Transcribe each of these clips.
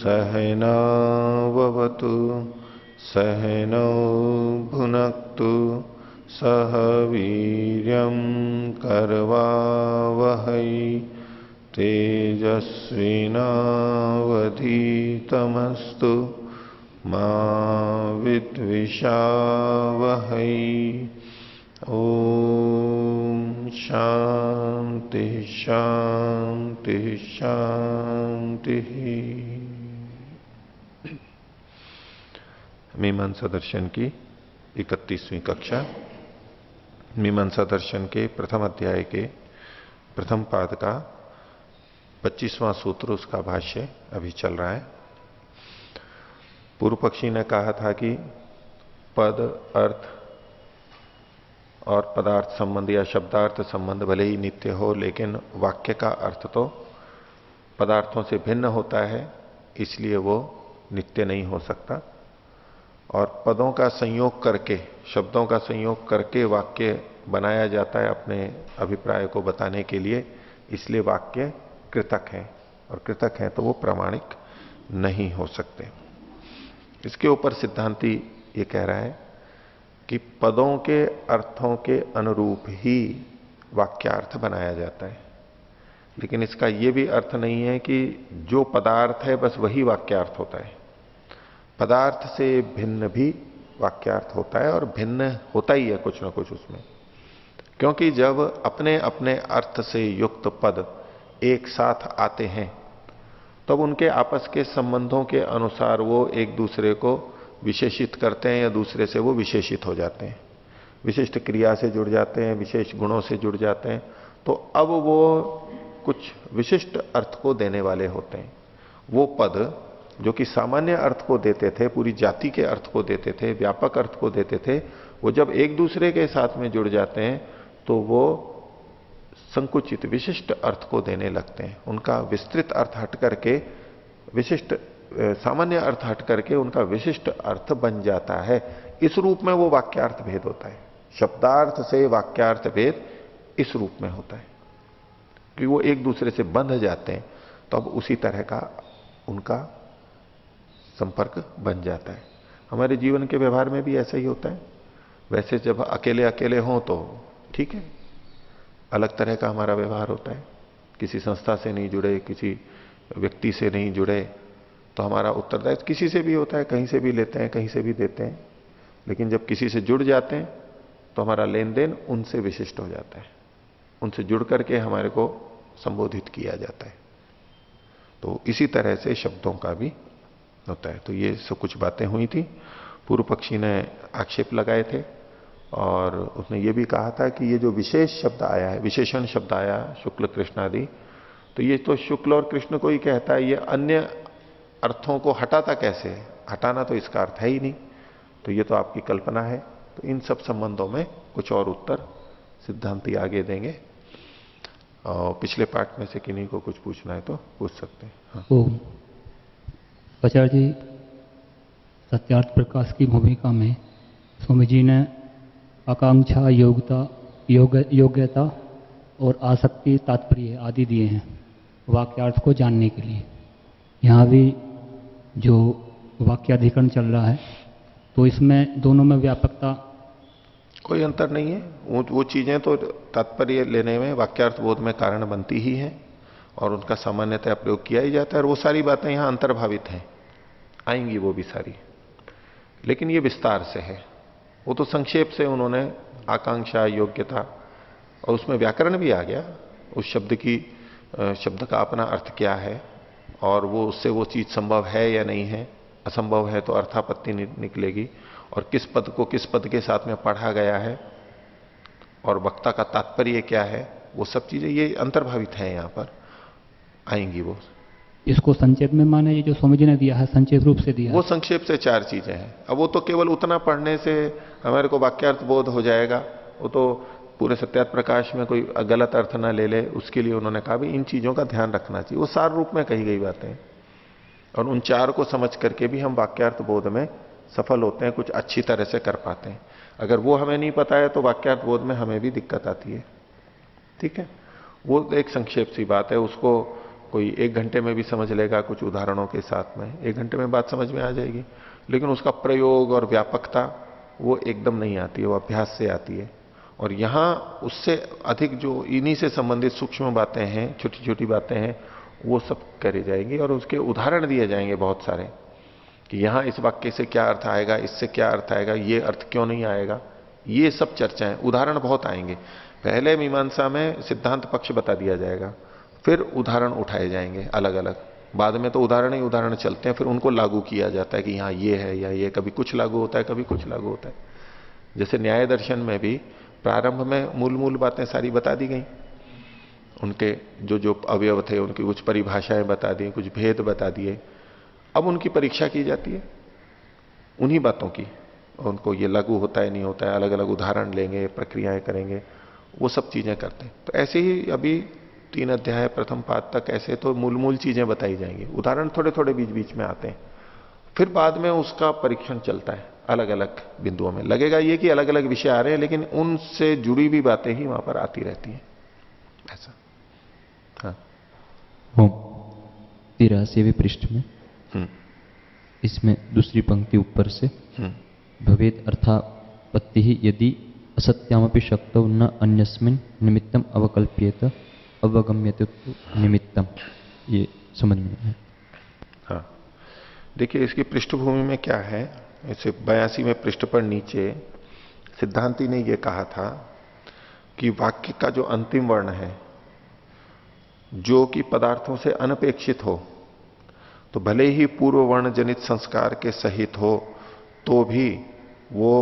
सहनाववतु सहनौ भुनक्तु सह वीर्यं करवावहै तेजस्विनावधीतमस्तु मा विद्विषावहै। ओम शांति शांति शांति। मीमांसा दर्शन की 31वीं कक्षा। मीमांसा दर्शन के प्रथम अध्याय के प्रथम पाद का 25वां सूत्र, उसका भाष्य अभी चल रहा है। पूर्व पक्षी ने कहा था कि पद, अर्थ और पदार्थ संबंध या शब्दार्थ संबंध भले ही नित्य हो, लेकिन वाक्य का अर्थ तो पदार्थों से भिन्न होता है, इसलिए वो नित्य नहीं हो सकता। और पदों का संयोग करके, शब्दों का संयोग करके वाक्य बनाया जाता है अपने अभिप्राय को बताने के लिए, इसलिए वाक्य कृतक है, और कृतक है तो वो प्रामाणिक नहीं हो सकते। इसके ऊपर सिद्धांती ये कह रहा है कि पदों के अर्थों के अनुरूप ही वाक्यार्थ बनाया जाता है, लेकिन इसका यह भी अर्थ नहीं है कि जो पदार्थ है बस वही वाक्यार्थ होता है। पदार्थ से भिन्न भी वाक्यार्थ होता है, और भिन्न होता ही है कुछ ना कुछ उसमें, क्योंकि जब अपने अपने अर्थ से युक्त पद एक साथ आते हैं तब उनके आपस के संबंधों के अनुसार वो एक दूसरे को विशेषित करते हैं या दूसरे से वो विशेषित हो जाते हैं, विशिष्ट क्रिया से जुड़ जाते हैं, विशेष गुणों से जुड़ जाते हैं। तो अब वो कुछ विशिष्ट अर्थ को देने वाले होते हैं। वो पद जो कि सामान्य अर्थ को देते थे, पूरी जाति के अर्थ को देते थे, व्यापक अर्थ को देते थे, वो जब एक दूसरे के साथ में जुड़ जाते हैं तो वो संकुचित विशिष्ट अर्थ को देने लगते हैं। उनका विस्तृत अर्थ हट करके विशिष्ट, सामान्य अर्थ हट करके उनका विशिष्ट अर्थ बन जाता है। इस रूप में वो वाक्यार्थ भेद होता है। शब्दार्थ से वाक्यार्थ भेद इस रूप में होता है कि वो एक दूसरे से बंध जाते हैं, तो अब उसी तरह का उनका संपर्क बन जाता है। हमारे जीवन के व्यवहार में भी ऐसा ही होता है। वैसे जब अकेले अकेले हों तो ठीक है, अलग तरह का हमारा व्यवहार होता है। किसी संस्था से नहीं जुड़े, किसी व्यक्ति से नहीं जुड़े, तो हमारा उत्तरदायित्व किसी से भी होता है, कहीं से भी लेते हैं, कहीं से भी देते हैं। लेकिन जब किसी से जुड़ जाते हैं तो हमारा लेन देन उनसे विशिष्ट हो जाता है, उनसे जुड़ करके हमारे को संबोधित किया जाता है। तो इसी तरह से शब्दों का भी होता है। तो ये सब कुछ बातें हुई थी। पूर्व पक्षी ने आक्षेप लगाए थे, और उसने ये भी कहा था कि ये जो विशेष शब्द आया है, विशेषण शब्द आया शुक्ल कृष्ण आदि, तो ये तो शुक्ल और कृष्ण को ही कहता है, ये अन्य अर्थों को हटाता कैसे है? हटाना तो इसका अर्थ है ही नहीं, तो ये तो आपकी कल्पना है। तो इन सब संबंधों में कुछ और उत्तर सिद्धांती आगे देंगे। और पिछले पाठ में से किन्हीं को कुछ पूछना है तो पूछ सकते हैं। हाँ। आचार्य जी, सत्यार्थ प्रकाश की भूमिका में स्वामी जी ने आकांक्षा, योग्यता और आसक्ति, तात्पर्य आदि दिए हैं वाक्यार्थ को जानने के लिए। यहाँ भी जो वाक्याधिकरण चल रहा है तो इसमें दोनों में व्यापकता, कोई अंतर नहीं है। वो चीजें तो तात्पर्य लेने में, वाक्यार्थ बोध में कारण बनती ही है, और उनका सामान्यतः प्रयोग किया ही जाता है। और वो सारी बातें यहां अंतर्भावित हैं, आएंगी वो भी सारी, लेकिन ये विस्तार से है। वो तो संक्षेप से उन्होंने आकांक्षा, योग्यता, और उसमें व्याकरण भी आ गया, उस शब्द की, शब्द का अपना अर्थ क्या है, और वो उससे वो चीज संभव है या नहीं है। असंभव है तो अर्थापत्ति निकलेगी, और किस पद को किस पद के साथ में पढ़ा गया है, और वक्ता का तात्पर्य क्या है, वो सब चीजें ये अंतर्भावित है, यहां पर आएंगी वो। इसको संक्षेप में माने, ये जो स्वामी जी ने दिया है संक्षेप रूप से दिया, वो संक्षेप से 4 चीजें हैं। अब वो तो केवल उतना पढ़ने से हमारे को वाक्यार्थ बोध हो जाएगा, वो तो पूरे सत्यार्थ प्रकाश में कोई गलत अर्थ ना ले ले, उसके लिए उन्होंने कहा भी इन चीजों का ध्यान रखना चाहिए। वो सार रूप में कही गई बातें, और उन 4 को समझ करके भी हम वाक्यार्थ बोध में सफल होते हैं, कुछ अच्छी तरह से कर पाते हैं। अगर वो हमें नहीं पता है तो वाक्यार्थ बोध में हमें भी दिक्कत आती है। ठीक है, वो एक संक्षेप सी बात है, उसको कोई 1 घंटे में भी समझ लेगा कुछ उदाहरणों के साथ में, 1 घंटे में बात समझ में आ जाएगी, लेकिन उसका प्रयोग और व्यापकता वो एकदम नहीं आती है, वो अभ्यास से आती है। और यहां उससे अधिक जो इन्हीं से संबंधित सूक्ष्म बातें हैं, छोटी छोटी बातें हैं, वो सब करी जाएंगी और उसके उदाहरण दिए जाएंगे बहुत सारे कि यहां इस वाक्य से क्या अर्थ आएगा, इससे क्या अर्थ आएगा, ये अर्थ क्यों नहीं आएगा, ये सब चर्चाएं, उदाहरण बहुत आएंगे। पहले मीमांसा में सिद्धांत पक्ष बता दिया जाएगा, फिर उदाहरण उठाए जाएंगे अलग अलग, बाद में तो उदाहरण ही उदाहरण चलते हैं, फिर उनको लागू किया जाता है कि यहां ये है या ये, कभी कुछ लागू होता है कभी कुछ लागू होता है। जैसे न्याय दर्शन में भी प्रारंभ में मूल मूल बातें सारी बता दी गई, उनके जो जो अवयव थे उनकी कुछ परिभाषाएं बता दी, कुछ भेद बता दिए। अब उनकी परीक्षा की जाती है उन्हीं बातों की, उनको ये लागू होता है नहीं होता है, अलग अलग उदाहरण लेंगे, प्रक्रियाएं करेंगे, वो सब चीजें करते हैं। तो ऐसे ही अभी 3 अध्याय प्रथम पाद तक ऐसे तो मूल मूल चीजें बताई जाएंगी, उदाहरण थोड़े थोड़े बीच बीच में आते हैं, फिर बाद में उसका परीक्षण चलता है अलग अलग बिंदुओं में। लगेगा ये कि अलग अलग विषय आ रहे हैं, लेकिन उनसे जुड़ी भी बातें ही वहां पर आती रहती हैं, ऐसा। हाँ, 83वें पृष्ठ में इसमें दूसरी पंक्ति ऊपर से, भवेद अर्थापत्ति ही यदि असत्यामपि शक्तौ न अन्यस्मिन् निमित्तम अवकल्प्येत अवगम्यते निमित्तम, ये समझ में है। हाँ, देखिए इसकी पृष्ठभूमि में क्या है, इसे 82वें पृष्ठ पर नीचे सिद्धांती ने यह कहा था कि वाक्य का जो अंतिम वर्ण है जो कि पदार्थों से अनपेक्षित हो, तो भले ही पूर्व वर्ण जनित संस्कार के सहित हो तो भी वो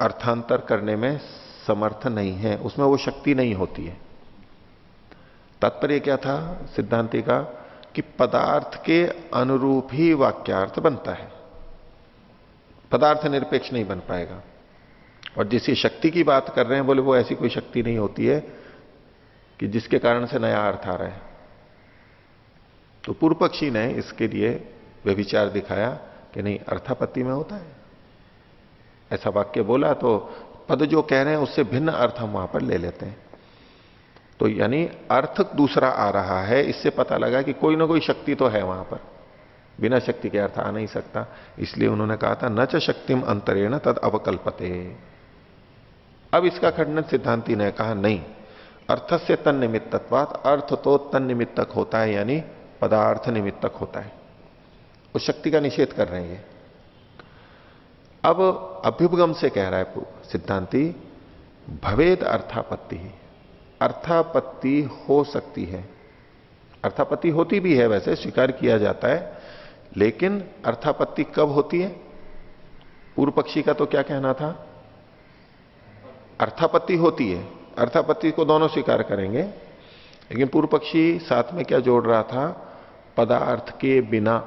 अर्थांतर करने में समर्थ नहीं है, उसमें वो शक्ति नहीं होती है। तात्पर्य क्या था सिद्धांति का कि पदार्थ के अनुरूप ही वाक्यार्थ बनता है, पदार्थ निरपेक्ष नहीं बन पाएगा। और जिस शक्ति की बात कर रहे हैं, बोले वो ऐसी कोई शक्ति नहीं होती है कि जिसके कारण से नया अर्थ आ रहा है। तो पूर्व पक्षी ने इसके लिए व्यभिचार दिखाया कि नहीं, अर्थापत्ति में होता है। ऐसा वाक्य बोला तो पद जो कह रहे हैं उससे भिन्न अर्थ हम वहां पर ले लेते हैं। तो यानी अर्थ दूसरा आ रहा है, इससे पता लगा कि कोई ना कोई शक्ति तो है वहां पर, बिना शक्ति के अर्थ आ नहीं सकता। इसलिए उन्होंने कहा था न च शक्तिम अंतरेण तद अवकल्पते। अब इसका खंडन सिद्धांति ने कहा नहीं, अर्थ से तन निमित्तत्वात्, अर्थ तो तन निमित्तक होता है, यानी पदार्थ निमित्तक होता है, उस शक्ति का निषेध कर रहे हैं ये। अब अभ्युपगम से कह रहा है सिद्धांति, भवेद अर्थापत्ति, अर्थापत्ति हो सकती है, अर्थापत्ति होती भी है, वैसे स्वीकार किया जाता है, लेकिन अर्थापत्ति कब होती है? पूर्व पक्षी का तो क्या कहना था, अर्थापत्ति होती है, अर्थापत्ति को दोनों स्वीकार करेंगे, लेकिन पूर्व पक्षी साथ में क्या जोड़ रहा था, पदार्थ के बिना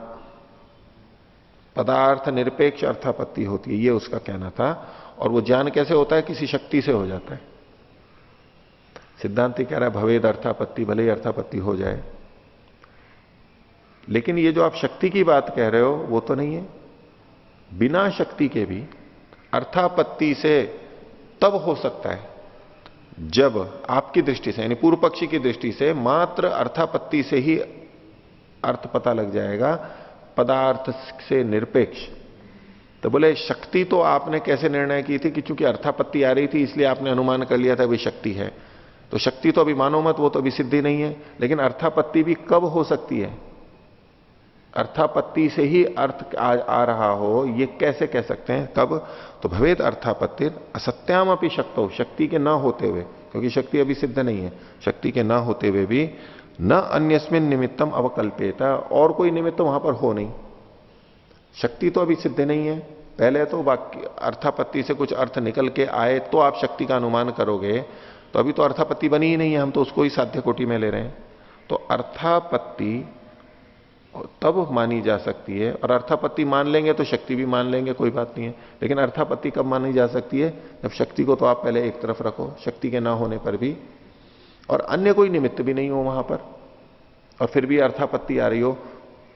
पदार्थ निरपेक्ष अर्थापत्ति होती है, ये उसका कहना था। और वो ज्ञान कैसे होता है, किसी शक्ति से हो जाता है। सिद्धांति कह रहा है भवेद अर्थापत्ति, भले ही अर्थापत्ति हो जाए, लेकिन ये जो आप शक्ति की बात कह रहे हो वो तो नहीं है। बिना शक्ति के भी अर्थापत्ति से तब हो सकता है जब आपकी दृष्टि से, यानी पूर्व पक्षी की दृष्टि से, मात्र अर्थापत्ति से ही अर्थ पता लग जाएगा पदार्थ से निरपेक्ष। तो बोले शक्ति तो आपने कैसे निर्णय की थी कि चूंकि अर्थापत्ति आ रही थी इसलिए आपने अनुमान कर लिया था भी शक्ति है। तो शक्ति तो अभी मानो मत, वो तो अभी सिद्धि नहीं है, लेकिन अर्थापत्ति भी कब हो सकती है? अर्थापत्ति से ही अर्थ आ रहा हो, ये कैसे कह सकते हैं, कब? तो भवेद अर्थापत्ति असत्याम अपनी शक्तो, शक्ति के ना होते हुए, क्योंकि शक्ति अभी सिद्ध नहीं है, शक्ति के ना होते हुए भी न अन्यस्मिन निमित्तम अवकल्पेता, और कोई निमित्त वहां पर हो नहीं। शक्ति तो अभी सिद्ध नहीं है, पहले तो वाक्य अर्थापत्ति से कुछ अर्थ निकल के आए तो आप शक्ति का अनुमान करोगे, तो अभी तो अर्थापत्ति बनी ही नहीं है, हम तो उसको ही साध्य कोटि में ले रहे हैं। तो अर्थापत्ति तब मानी जा सकती है, और अर्थापत्ति मान लेंगे तो शक्ति भी मान लेंगे, कोई बात नहीं है। लेकिन अर्थापत्ति कब मानी जा सकती है? जब शक्ति को तो आप पहले एक तरफ रखो, शक्ति के ना होने पर भी, और अन्य कोई निमित्त भी नहीं हो वहां पर, और फिर भी अर्थापत्ति आ रही हो,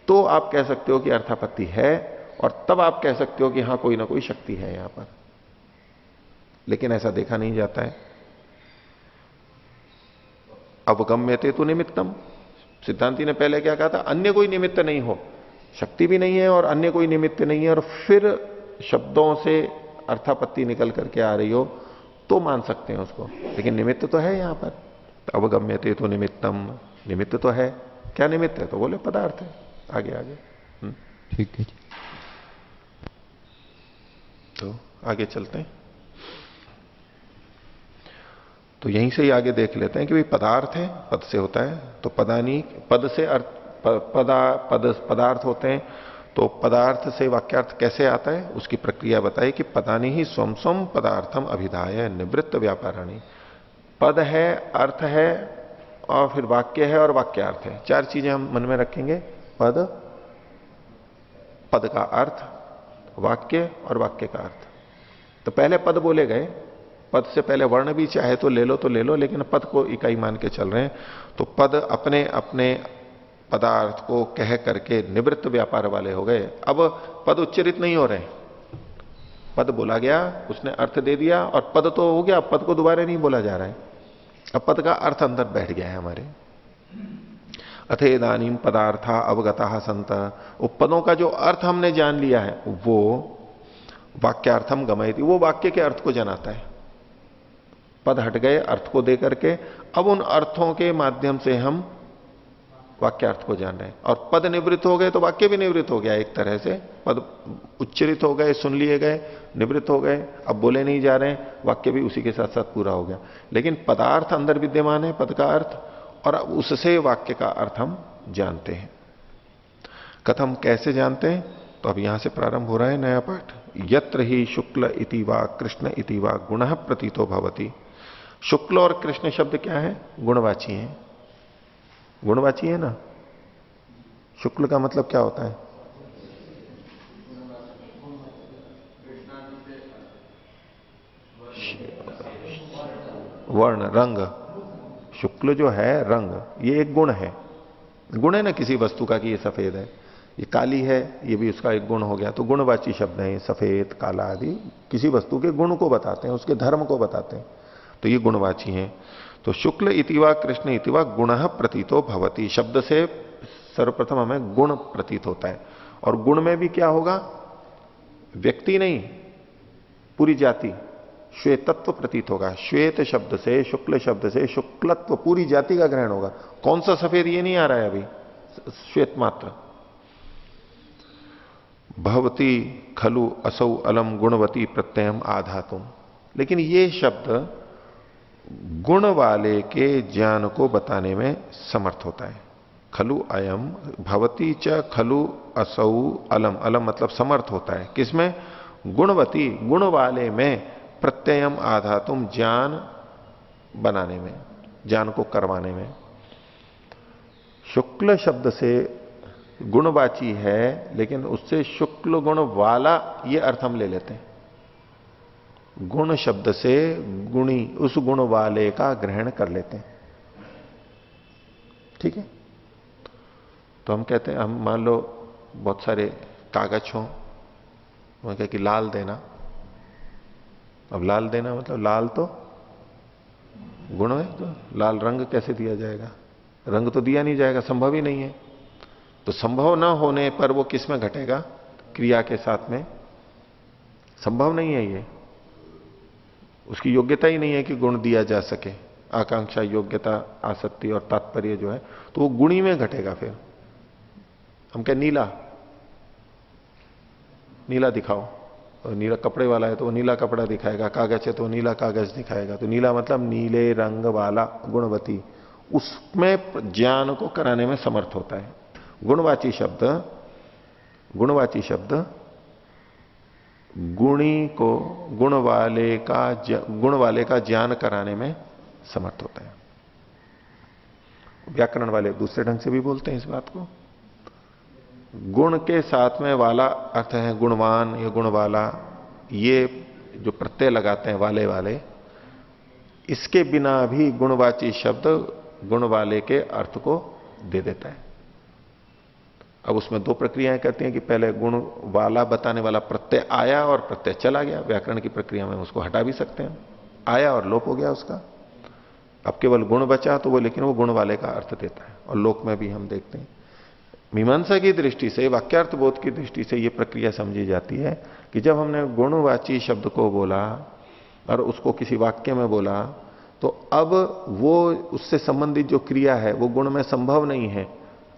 तो आप कह सकते हो कि अर्थापत्ति है, और तब आप कह सकते हो कि हां कोई ना कोई शक्ति है यहां पर। लेकिन ऐसा देखा नहीं जाता है। अवगम्यते तो निमित्तम, सिद्धांति ने पहले क्या कहा था, अन्य कोई निमित्त नहीं हो, शक्ति भी नहीं है और अन्य कोई निमित्त नहीं है, और फिर शब्दों से अर्थापत्ति निकल करके आ रही हो तो मान सकते हैं उसको, लेकिन निमित्त तो है यहां पर। अवगम्यते तो निमित्तम, निमित्त तो है। क्या निमित्त है? तो बोले पदार्थ है। आगे आगे ठीक है जी। तो आगे चलते हैं। तो यहीं से ही आगे देख लेते हैं कि भाई पदार्थ है, पद से होता है, तो पदानी पद से अर्थ पदार्थ होते हैं, तो पदार्थ से वाक्यार्थ कैसे आता है उसकी प्रक्रिया बताई कि पदानी ही स्वम स्वम पदार्थम अभिधाय निवृत्त व्यापाराणी। पद है, अर्थ है, और फिर वाक्य है और वाक्यार्थ है। चार चीजें हम मन में रखेंगे, पद, पद का अर्थ, वाक्य और वाक्य का अर्थ। तो पहले पद बोले गए, पद से पहले वर्ण भी चाहे तो ले लो, लेकिन पद को इकाई मान के चल रहे हैं। तो पद अपने अपने पदार्थ को कह करके निवृत्त व्यापार वाले हो गए। अब पद उच्चरित नहीं हो रहे, पद बोला गया, उसने अर्थ दे दिया और पद तो हो गया, पद को दोबारा नहीं बोला जा रहा है। अब पद का अर्थ अंदर बैठ गया है हमारे। अथेदानीम पदार्था अवगता संत, पदों का जो अर्थ हमने जान लिया है वो वाक्यार्थम गमयति, वो वाक्य के अर्थ को जनाता है। पद हट गए अर्थ को दे करके, अब उन अर्थों के माध्यम से हम वाक्यार्थ को जान रहे हैं। और पद निवृत्त हो गए तो वाक्य भी निवृत्त हो गया एक तरह से। पद उच्चरित हो गए, सुन लिए गए, निवृत्त हो गए, अब बोले नहीं जा रहे हैं, वाक्य भी उसी के साथ साथ पूरा हो गया। लेकिन पदार्थ अंदर विद्यमान है, पद का अर्थ, और उससे वाक्य का अर्थ हम जानते हैं। कथम, कैसे जानते हैं? तो अब यहां से प्रारंभ हो रहा है नया पाठ। यत्र ही शुक्ल इति वा कृष्ण इति वा गुणः प्रतीतो भवति। शुक्ल और कृष्ण शब्द क्या है? गुणवाची है। गुणवाची है ना। शुक्ल का मतलब क्या होता है? वर्ण, रंग। शुक्ल जो है रंग, ये एक गुण है। गुण है ना किसी वस्तु का कि ये सफेद है, ये काली है, ये भी उसका एक गुण हो गया। तो गुणवाची शब्द है, सफेद, काला आदि किसी वस्तु के गुण को बताते हैं, उसके धर्म को बताते हैं, तो ये गुणवाची हैं। तो शुक्ल इतिवा कृष्ण इतिवा गुणः प्रतीतो भवति, शब्द से सर्वप्रथम हमें गुण प्रतीत होता है। और गुण में भी क्या होगा? व्यक्ति नहीं, पूरी जाति, श्वेतत्व प्रतीत होगा। श्वेत शब्द से, शुक्ल शब्द से शुक्लत्व, पूरी जाति का ग्रहण होगा। कौन सा सफेद ये नहीं आ रहा है अभी, श्वेत मात्र। भवती खलु असौ अलम गुणवती प्रत्ययम आधातुम, लेकिन ये शब्द गुण वाले के ज्ञान को बताने में समर्थ होता है। खलु अयम भवती च खलु असौ अलम, अलम मतलब समर्थ होता है किसमें? गुणवती, गुण वाले में, प्रत्ययम आधातुम ज्ञान बनाने में, ज्ञान को करवाने में। शुक्ल शब्द से गुणवाची है, लेकिन उससे शुक्ल गुण वाला ये अर्थ हम ले लेते हैं। गुण शब्द से गुणी, उस गुण वाले का ग्रहण कर लेते हैं। ठीक है। तो हम कहते हैं, हम मान लो बहुत सारे कागज हों, वो कहे कि लाल देना। अब लाल देना मतलब लाल तो गुण है, तो लाल रंग कैसे दिया जाएगा? रंग तो दिया नहीं जाएगा, संभव ही नहीं है। तो संभव ना होने पर वो किस में घटेगा? क्रिया के साथ में। संभव नहीं है ये, उसकी योग्यता ही नहीं है कि गुण दिया जा सके। आकांक्षा, योग्यता, आसक्ति और तात्पर्य जो है, तो वो गुणी में घटेगा। फिर हम कहें नीला, नीला दिखाओ, और नीला कपड़े वाला है तो वो नीला कपड़ा दिखाएगा, कागज है तो वो नीला कागज दिखाएगा। तो नीला मतलब नीले रंग वाला, गुणवती, उसमें ज्ञान को कराने में समर्थ होता है। गुणवाची शब्द, गुणवाची शब्द गुणी को, गुण वाले का ज्ञान कराने में समर्थ होता है। व्याकरण वाले दूसरे ढंग से भी बोलते हैं इस बात को। गुण के साथ में वाला अर्थ है गुणवान या गुण वाला, ये जो प्रत्यय लगाते हैं वाले वाले, इसके बिना भी गुणवाची शब्द गुण वाले के अर्थ को दे देता है। अब उसमें दो प्रक्रियाएं करती हैं कि पहले गुण वाला बताने वाला प्रत्यय आया और प्रत्यय चला गया। व्याकरण की प्रक्रिया में उसको हटा भी सकते हैं, आया और लोप हो गया उसका। अब केवल गुण बचा तो वो, लेकिन वो गुण वाले का अर्थ देता है। और लोक में भी हम देखते हैं, मीमांसा की दृष्टि से, वाक्यार्थ बोध की दृष्टि से ये प्रक्रिया समझी जाती है कि जब हमने गुणवाची शब्द को बोला और उसको किसी वाक्य में बोला, तो अब वो उससे संबंधित जो क्रिया है वो गुण में संभव नहीं है,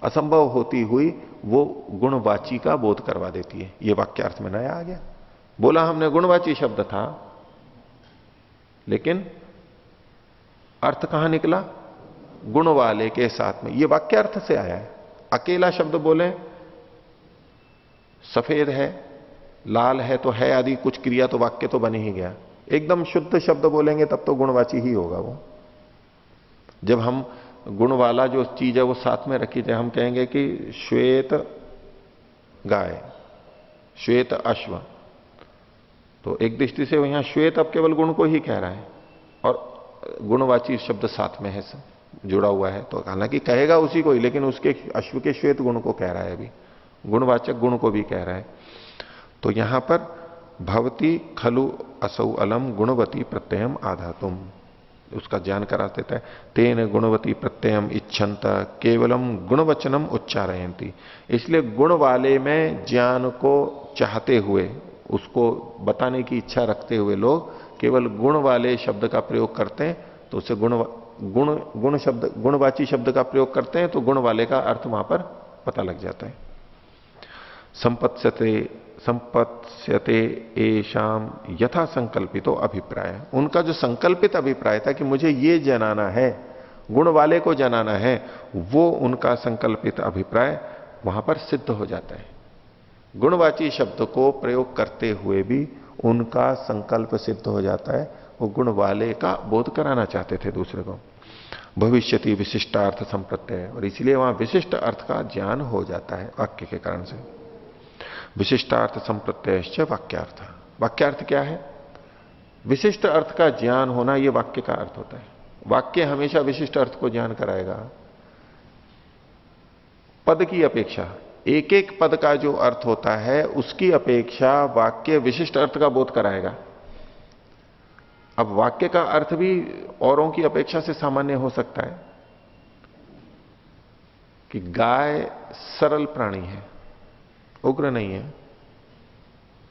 असंभव होती हुई वो गुणवाची का बोध करवा देती है। ये वाक्यार्थ में नया आ गया। बोला हमने गुणवाची शब्द था, लेकिन अर्थ कहां निकला? गुण वाले के साथ में। ये वाक्यार्थ से आया है। अकेला शब्द बोले, सफेद है, लाल है तो है आदि कुछ क्रिया, तो वाक्य तो बन ही गया। एकदम शुद्ध शब्द बोलेंगे तब तो गुणवाची ही होगा वो। जब हम गुण वाला जो चीज है वो साथ में रखी जाए, हम कहेंगे कि श्वेत गाय, श्वेत अश्व, तो एक दृष्टि से यहां श्वेत अब केवल गुण को ही कह रहा है और गुणवाची शब्द साथ में है, जुड़ा हुआ है। तो हालांकि कहेगा उसी को ही, लेकिन उसके अश्व के श्वेत गुण को कह रहा है, अभी गुणवाचक गुण को भी कह रहा है। तो यहां पर भवती खलु असौ अलम गुणवती प्रत्ययम आधातुम, उसका ज्ञान करा देता है। तेन गुणवती प्रत्ययम इच्छन्त केवलम गुणवचनम उच्चारयंती। इसलिए गुण वाले में ज्ञान को चाहते हुए, उसको बताने की इच्छा रखते हुए लोग केवल गुण वाले शब्द का प्रयोग करते हैं, तो उसे गुण शब्द, गुणवाची शब्द का प्रयोग करते हैं, तो गुण वाले का अर्थ वहां पर पता लग जाता है। संपत्स्यते एशाम यथा संकल्पितो अभिप्राय, उनका जो संकल्पित अभिप्राय था कि मुझे ये जनाना है, गुण वाले को जनाना है, वो उनका संकल्पित अभिप्राय वहां पर सिद्ध हो जाता है। गुणवाची शब्द को प्रयोग करते हुए भी उनका संकल्प सिद्ध हो जाता है। वो गुण वाले का बोध कराना चाहते थे दूसरे को। भविष्यति विशिष्टार्थ संप्रत्यय, और इसलिए वहां विशिष्ट अर्थ का ज्ञान हो जाता है वाक्य के कारण से। विशिष्टार्थ संप्रत्यय वाक्यार्थ, वाक्यार्थ क्या है? विशिष्ट अर्थ का ज्ञान होना, यह वाक्य का अर्थ होता है। वाक्य हमेशा विशिष्ट अर्थ को ज्ञान कराएगा। पद की अपेक्षा, एक एक पद का जो अर्थ होता है उसकी अपेक्षा वाक्य विशिष्ट अर्थ का बोध कराएगा। अब वाक्य का अर्थ भी औरों की अपेक्षा से सामान्य हो सकता है कि गाय सरल प्राणी है, उग्र नहीं है,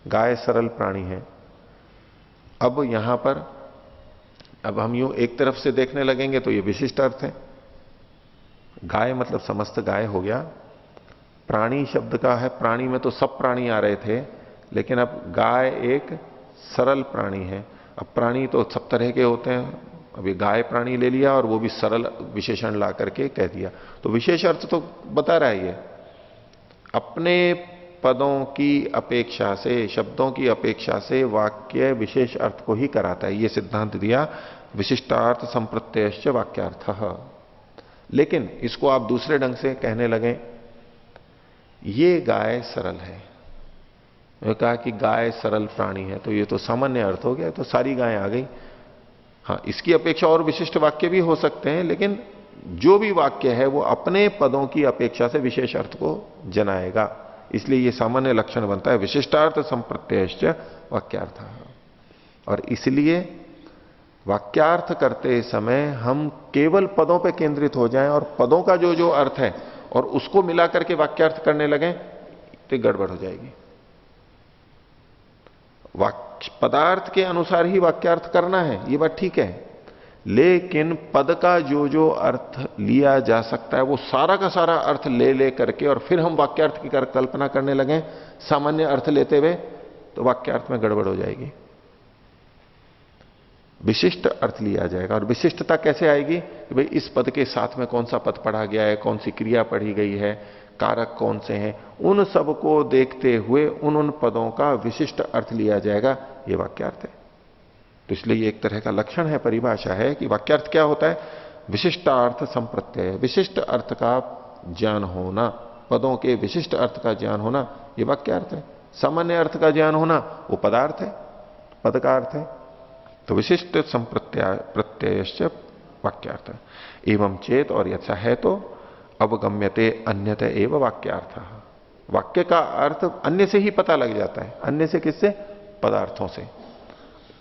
गाय सरल प्राणी है। अब यहां पर अब हम यूं एक तरफ से देखने लगेंगे तो ये विशिष्ट अर्थ है। गाय मतलब समस्त गाय हो गया। प्राणी शब्द का है, प्राणी में तो सब प्राणी आ रहे थे, लेकिन अब गाय एक सरल प्राणी है। अब प्राणी तो सब तरह के होते हैं, अभी गाय प्राणी ले लिया और वो भी सरल विशेषण ला करके कह दिया, तो विशेष अर्थ तो बता रहा है ये। अपने पदों की अपेक्षा से, शब्दों की अपेक्षा से वाक्य विशेष अर्थ को ही कराता है, ये सिद्धांत दिया। विशिष्टार्थ संप्रत्ययश्च वाक्यार्थः। लेकिन इसको आप दूसरे ढंग से कहने लगे, ये गाय सरल है, कहा कि गाय सरल प्राणी है, तो ये तो सामान्य अर्थ हो गया, तो सारी गाय आ गई। हाँ, इसकी अपेक्षा और विशिष्ट वाक्य भी हो सकते हैं, लेकिन जो भी वाक्य है वो अपने पदों की अपेक्षा से विशेष अर्थ को जनाएगा, इसलिए ये सामान्य लक्षण बनता है। विशिष्टार्थ संप्रत्ययश्च वाक्यार्थ। और इसलिए वाक्यार्थ करते समय हम केवल पदों पर केंद्रित हो जाएं और पदों का जो जो अर्थ है और उसको मिला करके वाक्यार्थ करने लगे तो गड़बड़ हो जाएगी। पदार्थ के अनुसार ही वाक्यार्थ करना है, ये बात ठीक है, लेकिन पद का जो जो अर्थ लिया जा सकता है वो सारा का सारा अर्थ ले ले करके और फिर हम वाक्यार्थ की कल्पना करने लगे सामान्य अर्थ लेते हुए, तो वाक्यार्थ में गड़बड़ हो जाएगी। विशिष्ट अर्थ लिया जाएगा। और विशिष्टता कैसे आएगी कि भाई इस पद के साथ में कौन सा पद पढ़ा गया है, कौन सी क्रिया पढ़ी गई है, कारक कौन से हैं, उन सब को देखते हुए उन पदों का विशिष्ट अर्थ लिया जाएगा, यह वाक्यार्थ है। तो इसलिए ये एक तरह का लक्षण है, परिभाषा है कि वाक्यार्थ क्या होता है? विशिष्टार्थ संप्रत्यय, विशिष्ट अर्थ का ज्ञान होना, पदों के विशिष्ट अर्थ का ज्ञान होना, यह वाक्यार्थ है। सामान्य अर्थ का ज्ञान होना वो पदार्थ है, पद का अर्थ है। तो विशिष्ट संप्रत्ययश्च वाक्यार्थ एवं चेत, और ऐसा है तो अवगम्यते अन्यत एव वाक्यार्थ। वाक्य का अर्थ अन्य से ही पता लग जाता है। अन्य से किससे? पदार्थों से।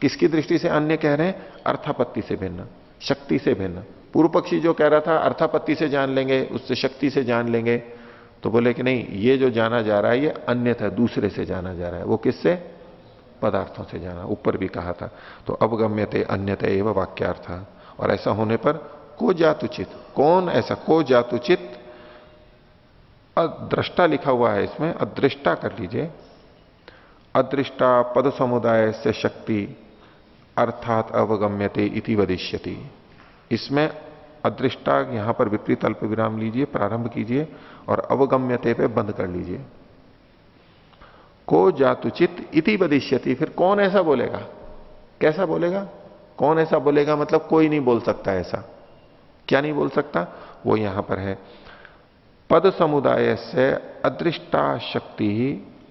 किसकी दृष्टि से अन्य कह रहे हैं? अर्थापत्ति से भिन्न। शक्ति से भिन्न। पूर्व पक्षी जो कह रहा था अर्थापत्ति से जान लेंगे, उससे शक्ति से जान लेंगे, तो बोले कि नहीं, ये जो जाना जा रहा है ये अन्यथा है, दूसरे से जाना जा रहा है। वो किससे? पदार्थों से जाना, ऊपर भी कहा था। तो अवगम्यते अन्यते एवं वाक्यार्थ। और ऐसा होने पर को जातुचित, कौन ऐसा? को जातुचित, अदृष्टा लिखा हुआ है इसमें, अदृष्टा कर लीजिए। अदृष्टा पद समुदाय से शक्ति अर्थात अवगम्यते इति वदिष्यति। इसमें अदृष्टा यहां पर विपरीत अल्प विराम लीजिए, प्रारंभ कीजिए और अवगम्यते पे बंद कर लीजिए। को जातुचित इति वदिष्यति, फिर कौन ऐसा बोलेगा? कैसा बोलेगा? कौन ऐसा बोलेगा मतलब कोई नहीं बोल सकता ऐसा। क्या नहीं बोल सकता? वो यहां पर है, पद समुदाय से अदृष्टा शक्ति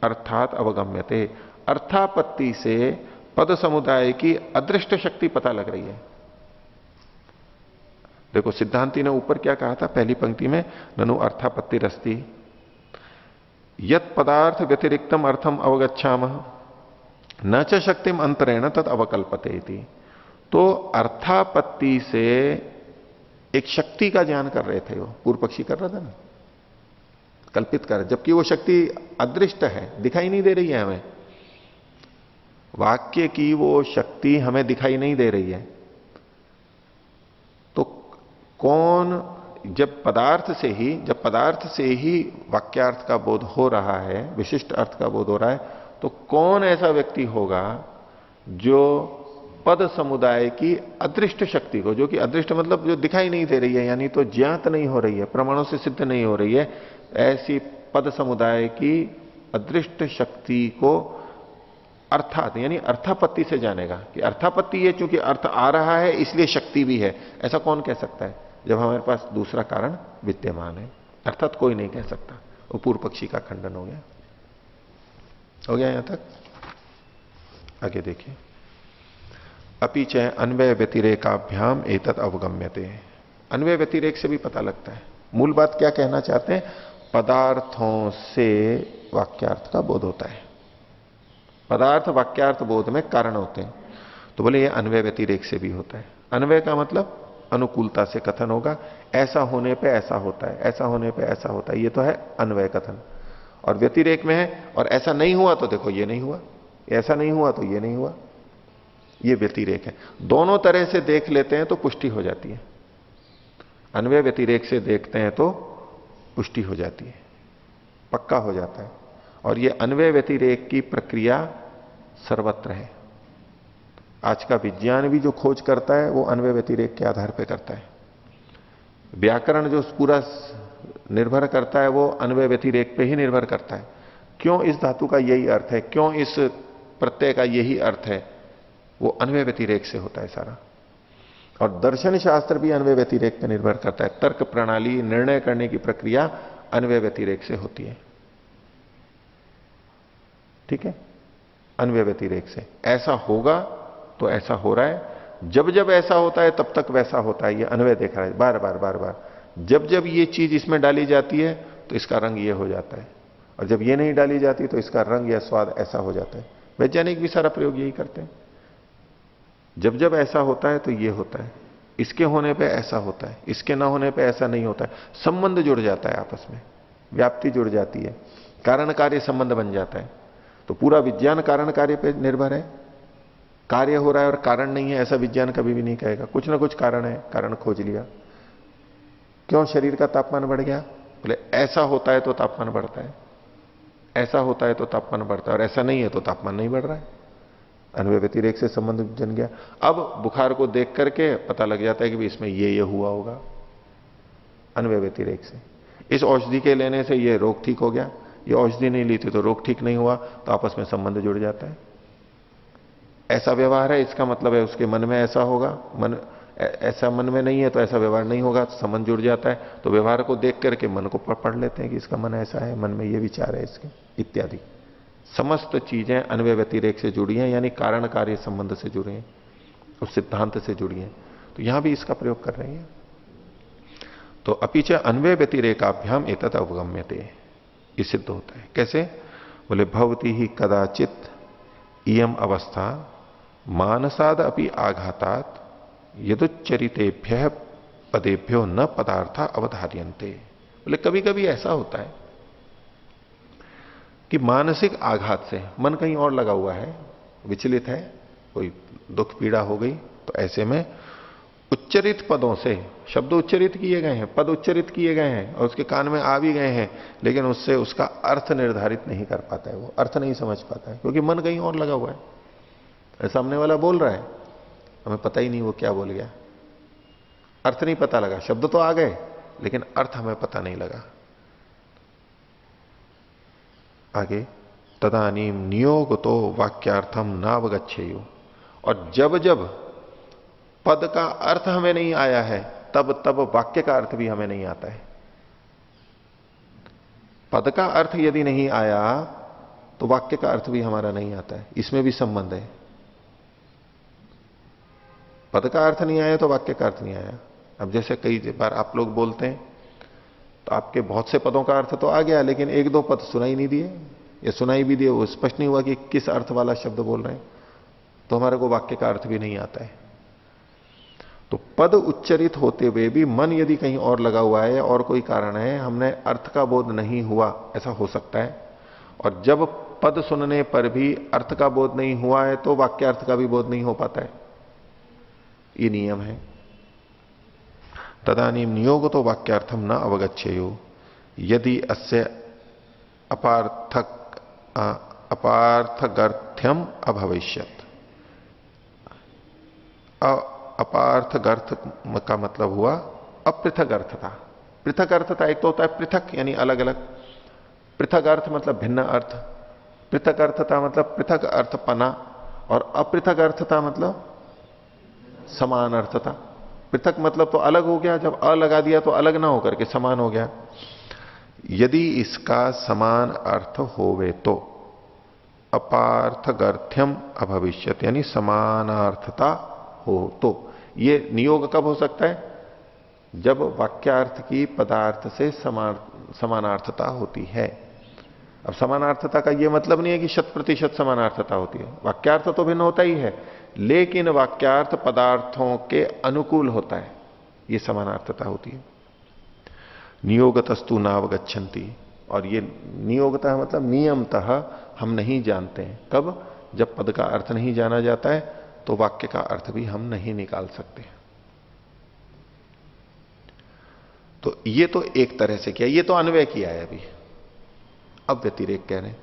अर्थात अवगम्यते। अर्थापत्ति से पद समुदाय की अदृष्ट शक्ति पता लग रही है। देखो सिद्धांति ने ऊपर क्या कहा था पहली पंक्ति में, ननु अर्थापत्ति रस्ति यत पदार्थ व्यतिरिक्तम अर्थम अवगच्छामः न च शक्तिम अंतरेण तत् अवकल्पते इति। तो अर्थापत्ति से एक शक्ति का ज्ञान कर रहे थे, वो पूर्व पक्षी कर रहा था ना, कल्पित कर, जबकि वो शक्ति अदृष्ट है, दिखाई नहीं दे रही है हमें। वाक्य की वो शक्ति हमें दिखाई नहीं दे रही है। तो कौन, जब पदार्थ से ही वाक्यार्थ का बोध हो रहा है, विशिष्ट अर्थ का बोध हो रहा है, तो कौन ऐसा व्यक्ति होगा जो पद समुदाय की अदृष्ट शक्ति को, जो कि अदृष्ट मतलब जो दिखाई नहीं दे रही है, यानी तो ज्ञात नहीं हो रही है, प्रमाणों से सिद्ध नहीं हो रही है, ऐसी पद समुदाय की अदृष्ट शक्ति को अर्थात यानी अर्थापत्ति से जानेगा कि अर्थापत्ति है, चूंकि अर्थ आ रहा है इसलिए शक्ति भी है। ऐसा कौन कह सकता है जब हमारे पास दूसरा कारण विद्यमान है? अर्थात कोई नहीं कह सकता। वो पूर्व पक्षी का खंडन हो गया। हो गया यहां तक? आगे देखिए, अपिच अन्वय व्यतिरेकाभ्याम एतत् अवगम्यते। अन्वय व्यतिरेक से भी पता लगता है। मूल बात क्या कहना चाहते हैं? पदार्थों से वाक्यार्थ का बोध होता है। पदार्थ वाक्यार्थ बोध में कारण होते हैं। तो बोले ये अन्वय व्यतिरेक से भी होता है। अन्वय का मतलब अनुकूलता से कथन होगा, ऐसा होने पे ऐसा होता है, ऐसा होने पे ऐसा होता है, ये तो है अन्वय कथन। और व्यतिरेक में है, और ऐसा नहीं हुआ तो देखो ये नहीं हुआ, ऐसा नहीं हुआ तो ये नहीं हुआ, ये व्यतिरेक है। दोनों तरह से देख लेते हैं तो पुष्टि हो जाती है। अन्वय व्यतिरेक से देखते हैं तो पुष्टि हो जाती है, पक्का हो जाता है। और ये अन्वय व्यतिरेक की प्रक्रिया सर्वत्र है। आज का विज्ञान भी जो खोज करता है वो अन्वय व्यतिरेक के आधार पर करता है। व्याकरण जो पूरा निर्भर करता है वो अन्वय व्यतिरेक पे ही निर्भर करता है। क्यों इस धातु का यही अर्थ है, क्यों इस प्रत्यय का यही अर्थ है, वो अन्वय व्यतिरेक से होता है सारा। और दर्शन शास्त्र भी अन्वय व्यतिरेक पर निर्भर करता है। तर्क प्रणाली, निर्णय करने की प्रक्रिया अन्वय व्यतिरेक से होती है। ठीक है, अन्वय व्यतिरेक से। ऐसा होगा तो ऐसा हो रहा है, जब जब ऐसा होता है तब तक वैसा होता है, ये अन्वय देख रहा है बार बार बार बार। जब जब ये चीज इसमें डाली जाती है तो इसका रंग ये हो जाता है, और जब ये नहीं डाली जाती तो इसका रंग या स्वाद ऐसा हो जाता है। वैज्ञानिक भी सारा प्रयोग यही करते हैं। जब जब ऐसा होता है तो ये होता है, इसके होने पे ऐसा होता है, इसके ना होने पे ऐसा नहीं होता है। संबंध जुड़ जाता है आपस में, व्याप्ति जुड़ जाती है, कारण कार्य संबंध बन जाता है। तो पूरा विज्ञान कारण कार्य पे निर्भर है। कार्य हो रहा है और कारण नहीं है ऐसा विज्ञान कभी भी नहीं कहेगा। कुछ ना कुछ कारण है, कारण खोज लिया। क्यों शरीर का तापमान बढ़ गया? बोले ऐसा होता है तो तापमान बढ़ता है, ऐसा होता है तो तापमान बढ़ता है, और ऐसा नहीं है तो तापमान नहीं बढ़ रहा है। अन्वय व्यतिरेक से संबंध जन गया। अब बुखार को देख करके पता लग जाता है कि भी इसमें ये हुआ होगा, अन्वय व्यतिरेक से। इस औषधि के लेने से ये रोग ठीक हो गया, ये औषधि नहीं ली थी तो रोग ठीक नहीं हुआ, तो आपस में संबंध जुड़ जाता है। ऐसा व्यवहार है, इसका मतलब है उसके मन में ऐसा होगा, मन ऐसा मन में नहीं है तो ऐसा व्यवहार नहीं होगा, तो संबंध जुड़ जाता है। तो व्यवहार को देख करके मन को पढ़ लेते हैं कि इसका मन ऐसा है, मन में ये विचार है इसके, इत्यादि। समस्त चीजें अन्वय व्यतिरेक से जुड़ी हैं, यानी कारण कार्य संबंध से जुड़ी हैं, उस सिद्धांत से जुड़ी हैं। तो यहां भी इसका प्रयोग कर रहे हैं। तो अपिच अन्वय व्यतिरेकाभ्याम एतत् अवगम्यते, ये सिद्ध होता है। कैसे? बोले भवती ही कदाचित इयम अवस्था मानसाद अपि आघातात यदुच्चरितेभ्य पदेभ्यो न पदार्थ अवधार्यन्ते। बोले कभी कभी ऐसा होता है कि मानसिक आघात से मन कहीं और लगा हुआ है, विचलित है, कोई दुख पीड़ा हो गई, तो ऐसे में उच्चरित पदों से, शब्द उच्चरित किए गए हैं, पद उच्चरित किए गए हैं और उसके कान में आ भी गए हैं, लेकिन उससे उसका अर्थ निर्धारित नहीं कर पाता है, वो अर्थ नहीं समझ पाता है, क्योंकि मन कहीं और लगा हुआ है। सामने वाला बोल रहा है, हमें पता ही नहीं वो क्या बोल गया, अर्थ नहीं पता लगा, शब्द तो आ गए लेकिन अर्थ हमें पता नहीं लगा। आगे, तदानीम नियोग तो वाक्यार्थम नावगच्छेयु, और जब जब पद का अर्थ हमें नहीं आया है तब तब वाक्य का अर्थ भी हमें नहीं आता है। पद का अर्थ यदि नहीं आया तो वाक्य का अर्थ भी हमारा नहीं आता है, इसमें भी संबंध है। पद का अर्थ नहीं आया तो वाक्य का अर्थ नहीं आया। अब जैसे कई बार आप लोग बोलते हैं तो आपके बहुत से पदों का अर्थ तो आ गया, लेकिन एक दो पद सुनाई नहीं दिए, या सुनाई भी दिए वो स्पष्ट नहीं हुआ कि किस अर्थ वाला शब्द बोल रहे हैं, तो हमारे को वाक्य का अर्थ भी नहीं आता है। तो पद उच्चरित होते हुए भी मन यदि कहीं और लगा हुआ है और कोई कारण है, हमने अर्थ का बोध नहीं हुआ, ऐसा हो सकता है। और जब पद सुनने पर भी अर्थ का बोध नहीं हुआ है तो वाक्यार्थ का भी बोध नहीं हो पाता है, ये नियम है। तदानीम नियोग तो वाक्यार्थम न अवगच्छेयु यदि अस्य अपार्थगर्थ्यम अभविष्यत। अपार्थ गर्थ का मतलब हुआ अपृथक अर्थता। पृथक अर्थता एक तो होता है पृथक यानी अलग अलग, पृथक अर्थ मतलब भिन्न अर्थ, पृथक अर्थता मतलब पृथक अर्थपना, और अपृथक अर्थता मतलब समान अर्थता। पृथक मतलब तो अलग हो गया, जब अ लगा दिया तो अलग ना होकर के समान हो गया। यदि इसका समान अर्थ होवे तो अपार्थगर्थ्यम अभविष्यत, यानी समानार्थता हो। तो ये नियोग कब हो सकता है? जब वाक्यार्थ की पदार्थ से समानार्थता होती है। अब समानार्थता का यह मतलब नहीं है कि 100% समानार्थता होती है, वाक्यार्थ तो भिन्न होता ही है, लेकिन वाक्यार्थ पदार्थों के अनुकूल होता है, यह समानार्थता होती है। नियोगतस्तु नावगच्छन्ति, और ये नियोगता मतलब नियमतः हम नहीं जानते हैं। कब? जब पद का अर्थ नहीं जाना जाता है तो वाक्य का अर्थ भी हम नहीं निकाल सकते। तो ये तो एक तरह से किया, ये तो अन्वय किया है अभी। अब व्यतिरेक कह रहे हैं,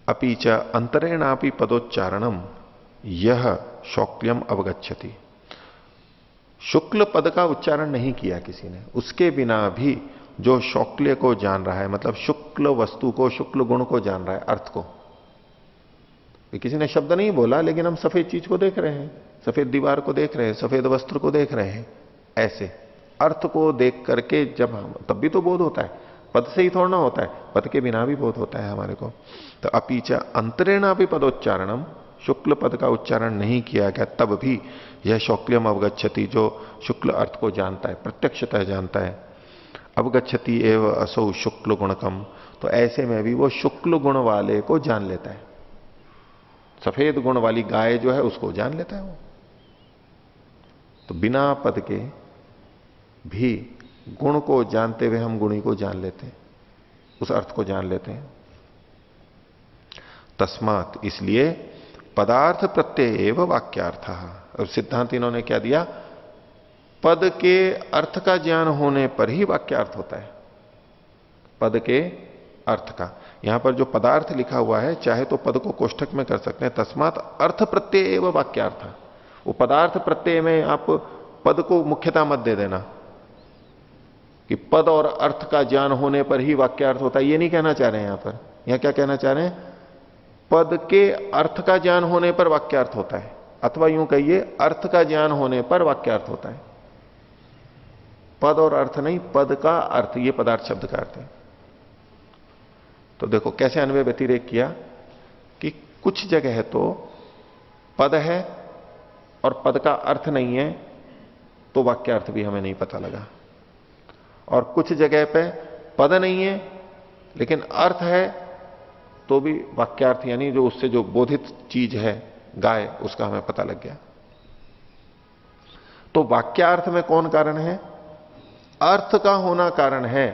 अपीच अंतरेणापि पदोच्चारणम यह शौक्ल्यम अवगच्छति। शुक्ल पद का उच्चारण नहीं किया किसी ने, उसके बिना भी जो शौक्ल्य को जान रहा है, मतलब शुक्ल वस्तु को, शुक्ल गुण को जान रहा है, अर्थ को। किसी ने शब्द नहीं बोला, लेकिन हम सफेद चीज को देख रहे हैं, सफेद दीवार को देख रहे हैं, सफेद वस्त्र को देख रहे हैं, ऐसे अर्थ को देख करके जब हम, तब भी तो बोध होता है, पद से ही थोड़ा ना होता है, पद के बिना भी बोध होता है हमारे को। तो अपीच अंतरेणा भी पदोच्चारणम, शुक्ल पद का उच्चारण नहीं किया गया तब भी यह शौक्ल्यम अवगच्छति, जो शुक्ल अर्थ को जानता है, प्रत्यक्षतः जानता है। अवगच्छति एव असौ शुक्ल गुणकम, तो ऐसे में भी वो शुक्ल गुण वाले को जान लेता है, सफेद गुण वाली गाय जो है उसको जान लेता है वो। तो बिना पद के भी गुण को जानते हुए हम गुणी को जान लेते हैं, उस अर्थ को जान लेते हैं। तस्मात, इसलिए पदार्थ प्रत्यय एव वाक्यार्थ। अब सिद्धांत इन्होंने क्या दिया, पद के अर्थ का ज्ञान होने पर ही वाक्यार्थ होता है, पद के अर्थ का। यहां पर जो पदार्थ लिखा हुआ है, चाहे तो पद को कोष्ठक में कर सकते हैं, तस्मात अर्थ प्रत्यय एवं वाक्यार्थ। वो पदार्थ प्रत्यय में आप पद को मुख्यता मत दे देना कि पद और अर्थ का ज्ञान होने पर ही वाक्यार्थ होता है, ये नहीं कहना चाह रहे हैं यहां पर। यहां क्या कहना चाह रहे हैं, पद के अर्थ का ज्ञान होने पर वाक्यार्थ होता है, अथवा यूं कहिए अर्थ का ज्ञान होने पर वाक्यार्थ होता है। पद और अर्थ नहीं, पद का अर्थ, ये पदार्थ शब्द का अर्थ है। तो देखो कैसे अन्वय व्यतिरेक किया कि कुछ जगह तो पद है और पद का अर्थ नहीं है तो वाक्यार्थ भी हमें नहीं पता लगा, और कुछ जगह पे पद नहीं है लेकिन अर्थ है तो भी वाक्यार्थ, यानी जो उससे जो बोधित चीज है गाय, उसका हमें पता लग गया। तो वाक्यार्थ में कौन कारण है? अर्थ का होना कारण है।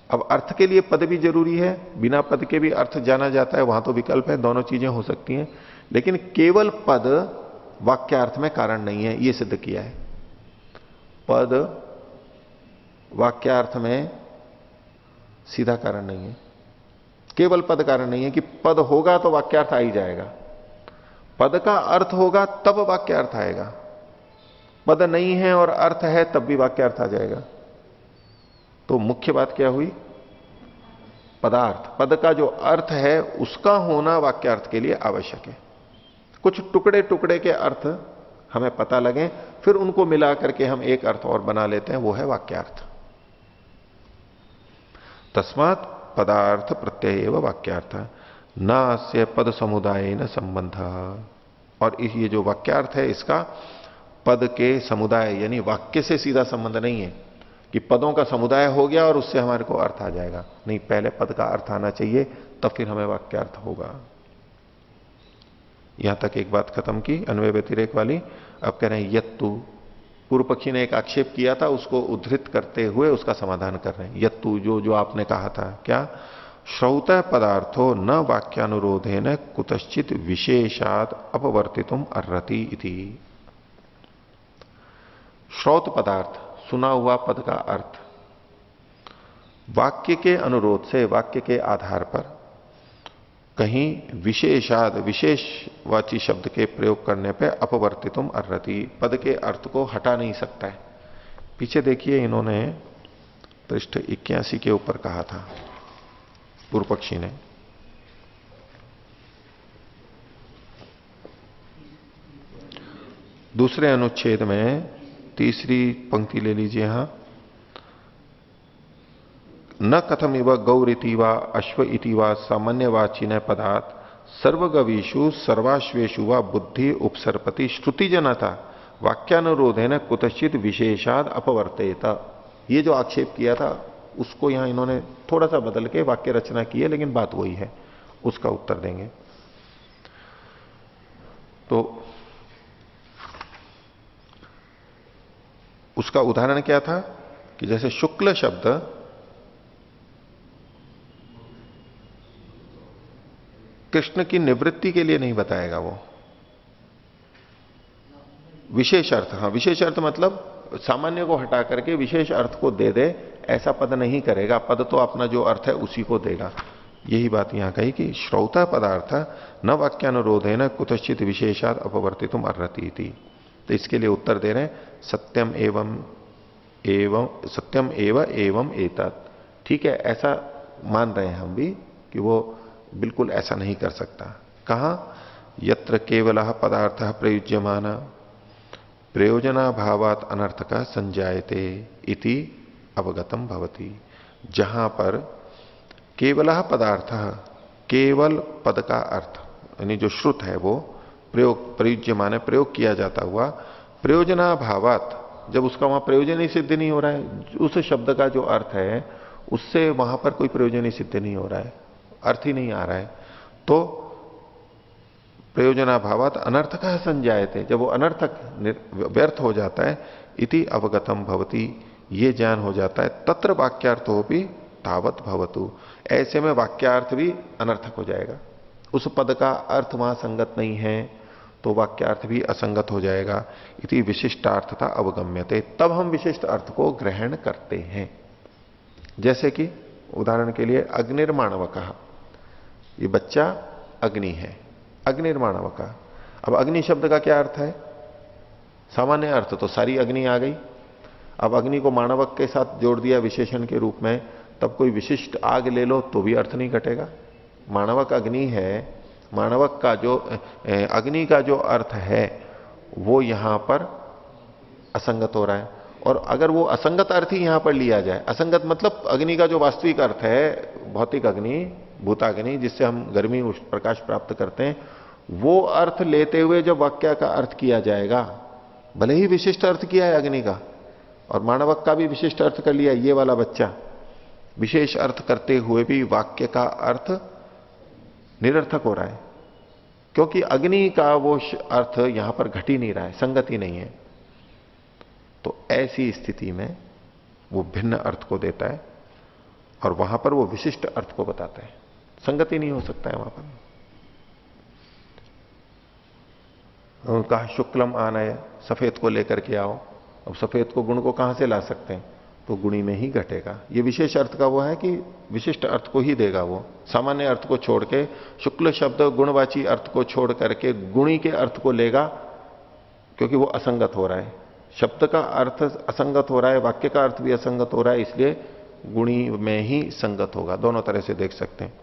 अब अर्थ के लिए पद भी जरूरी है, बिना पद के भी अर्थ जाना जाता है, वहां तो विकल्प है, दोनों चीजें हो सकती हैं, लेकिन केवल पद वाक्यार्थ में कारण नहीं है, यह सिद्ध किया है। पद वाक्यार्थ में सीधा कारण नहीं है, केवल पद कारण नहीं है कि पद होगा तो वाक्यार्थ आ ही जाएगा। पद का अर्थ होगा तब वाक्यार्थ आएगा, पद नहीं है और अर्थ है तब भी वाक्यार्थ आ जाएगा। तो मुख्य बात क्या हुई? पदार्थ, पद का जो अर्थ है उसका होना वाक्यार्थ के लिए आवश्यक है। कुछ टुकड़े टुकड़े के अर्थ हमें पता लगे, फिर उनको मिला करके हम एक अर्थ और बना लेते हैं, वो है वाक्यार्थ। तस्मात् पदार्थ प्रत्यय एवं वाक्यार्थ न अस्य पद समुदाय न संबंध। और ये जो वाक्यार्थ है इसका पद के समुदाय यानी वाक्य से सीधा संबंध नहीं है कि पदों का समुदाय हो गया और उससे हमारे को अर्थ आ जाएगा। नहीं, पहले पद का अर्थ आना चाहिए, तब फिर हमें वाक्यार्थ होगा। यहां तक एक बात खत्म की अन्वय व्यतिरेक वाली। अब कह रहे हैं यत्तु, पूर्व पक्षी ने एक आक्षेप किया था, उसको उद्धृत करते हुए उसका समाधान कर रहे हैं। यत्तु, जो आपने कहा था, क्या? श्रौत पदार्थो न वाक्यानुरोधे न कुतश्चित विशेषाद अपवर्तितुम अर्हति इति। श्रौत पदार्थ, सुना हुआ पद का अर्थ वाक्य के अनुरोध से, वाक्य के आधार पर कहीं विशेषाद, विशेषवाची शब्द के प्रयोग करने पे अपवर्तितुम अर्हति, पद के अर्थ को हटा नहीं सकता है। पीछे देखिए, इन्होंने पृष्ठ 81 के ऊपर कहा था पूर्व पक्षी ने, दूसरे अनुच्छेद में तीसरी पंक्ति ले लीजिए। यहां न कथम इव गौर इति वा अश्व इति वा सामान्यवाची न पदार्थ सर्वगवीषु सर्वाश्वेषु वा बुद्धि उपसर्पति श्रुति जनता वाक्यानुरोधे न कुतश्चित विशेषाद अपवर्तेत। ये जो आक्षेप किया था उसको यहां इन्होंने थोड़ा सा बदल के वाक्य रचना की है, लेकिन बात वही है, उसका उत्तर देंगे। तो उसका उदाहरण क्या था कि जैसे शुक्ल शब्द कृष्ण की निवृत्ति के लिए नहीं बताएगा, वो विशेष अर्थ, हाँ विशेष अर्थ मतलब सामान्य को हटा करके विशेष अर्थ को दे दे, ऐसा पद नहीं करेगा। पद तो अपना जो अर्थ है उसी को देगा। यही बात यहां कही कि श्रौता पदार्थ न वाक्यानुरोधे न कुतश्चित विशेषाद अपवर्तितुम अर्हति इति। तो इसके लिए उत्तर दे रहे हैं सत्यम एवं एतत्। ठीक है, ऐसा मान रहे हैं हम भी कि वो बिल्कुल ऐसा नहीं कर सकता। कहां? यत्र केवलः पदार्थः प्रयुज्यमान प्रयोजनाभावात् अनर्थकः संजायते इति अवगतम भवति। जहां पर केवलः पदार्थः, केवल पद का अर्थ यानी जो श्रुत है वो प्रयुज्यमान प्रयोग किया जाता हुआ प्रयोजनाभावात्, जब उसका वहां प्रयोजन ही सिद्ध नहीं हो रहा है, उस शब्द का जो अर्थ है उससे वहां पर कोई प्रयोजन ही सिद्ध नहीं हो रहा है, अर्थ ही नहीं आ रहा है, तो प्रयोजनाभावात् अनर्थकः संजायते, जब वो अनर्थक व्यर्थ हो जाता है, इति अवगतम भवति, ये ज्ञान हो जाता है। तत्र वाक्यार्थो भी तावत भवतु, ऐसे में वाक्यार्थ भी अनर्थक हो जाएगा। उस पद का अर्थ वहां संगत नहीं है तो वाक्यार्थ भी असंगत हो जाएगा। इति विशिष्टार्थता अवगम्यते, तब हम विशिष्ट अर्थ को ग्रहण करते हैं। जैसे कि उदाहरण के लिए अग्निर्माणवकः, ये बच्चा अग्नि है, अग्निर्माणवकः। अब अग्नि शब्द का क्या अर्थ है? सामान्य अर्थ तो सारी अग्नि आ गई। अब अग्नि को माणवक के साथ जोड़ दिया विशेषण के रूप में, तब कोई विशिष्ट आग ले लो तो भी अर्थ नहीं घटेगा। माणवक अग्नि है, माणवक का जो अग्नि का जो अर्थ है वो यहां पर असंगत हो रहा है। और अगर वो असंगत अर्थ ही यहां पर लिया जाए, असंगत मतलब अग्नि का जो वास्तविक अर्थ है, भौतिक अग्नि, भूताग्नि, जिससे हम गर्मी प्रकाश प्राप्त करते हैं, वो अर्थ लेते हुए जब वाक्य का अर्थ किया जाएगा, भले ही विशिष्ट अर्थ किया है अग्नि का और माणवक का भी विशिष्ट अर्थ कर लिया, ये वाला बच्चा विशेष अर्थ करते हुए भी वाक्य का अर्थ निरर्थक हो रहा है, क्योंकि अग्नि का वो अर्थ यहां पर घट ही नहीं रहा है, संगत ही नहीं है। तो ऐसी स्थिति में वो भिन्न अर्थ को देता है और वहां पर वो विशिष्ट अर्थ को बताता है। संगति नहीं हो सकता है वहां पर। उन्होंने कहा शुक्लम आनय, सफेद को लेकर के आओ। अब सफेद को गुण को कहां से ला सकते हैं? तो गुणी में ही घटेगा। ये विशेष अर्थ का वो है कि विशिष्ट अर्थ को ही देगा वो। सामान्य अर्थ को छोड़ के, शुक्ल शब्द गुणवाची अर्थ को छोड़ करके गुणी के अर्थ को लेगा, क्योंकि वो असंगत हो रहा है। शब्द का अर्थ असंगत हो रहा है, वाक्य का अर्थ भी असंगत हो रहा है, इसलिए गुणी में ही संगत होगा। दोनों तरह से देख सकते हैं।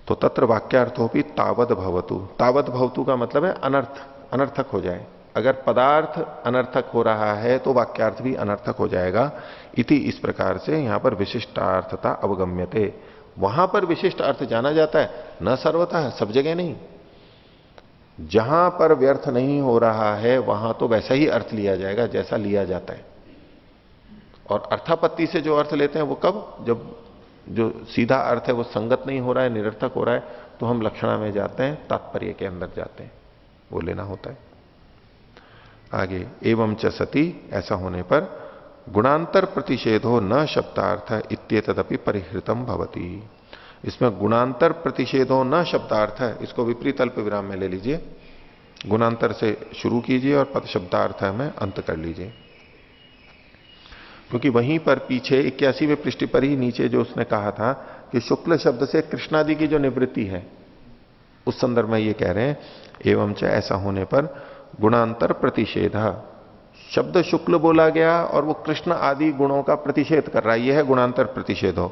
तो तत्र वाक्यार्थो भी तावद भवतु। तावद भवतु का मतलब है अनर्थ, अनर्थक हो जाए। अगर पदार्थ अनर्थक हो रहा है तो वाक्यार्थ भी अनर्थक हो जाएगा। इति, इस प्रकार से यहां पर विशिष्टार्थता अवगम्यते। वहां पर विशिष्ट अर्थ जाना जाता है, न सर्वथा, सब जगह नहीं। जहां पर व्यर्थ नहीं हो रहा है वहां तो वैसा ही अर्थ लिया जाएगा जैसा लिया जाता है। और अर्थापत्ति से जो अर्थ लेते हैं वो कब? जब जो सीधा अर्थ है वो संगत नहीं हो रहा है, निरर्थक हो रहा है, तो हम लक्षणा में जाते हैं, तात्पर्य के अंदर जाते हैं, वो लेना होता है। आगे, एवं च सती, ऐसा होने पर गुणांतर प्रतिषेधो न शब्दार्थ इत्येतदपि परिहृतम भवति। इसमें गुणांतर प्रतिषेधो न शब्दार्थ है, इसको विपरीत अल्प विराम में ले लीजिए। गुणांतर से शुरू कीजिए और पद शब्दार्थ में अंत कर लीजिए, क्योंकि वहीं पर पीछे 81वें पृष्ठ पर ही नीचे जो उसने कहा था कि शुक्ल शब्द से कृष्णादि की जो निवृत्ति है, उस संदर्भ में ये कह रहे हैं एवं च, ऐसा होने पर गुणांतर प्रतिषेध, शब्द शुक्ल बोला गया और वो कृष्ण आदि गुणों का प्रतिषेध कर रहा है, यह है गुणांतर प्रतिषेध हो।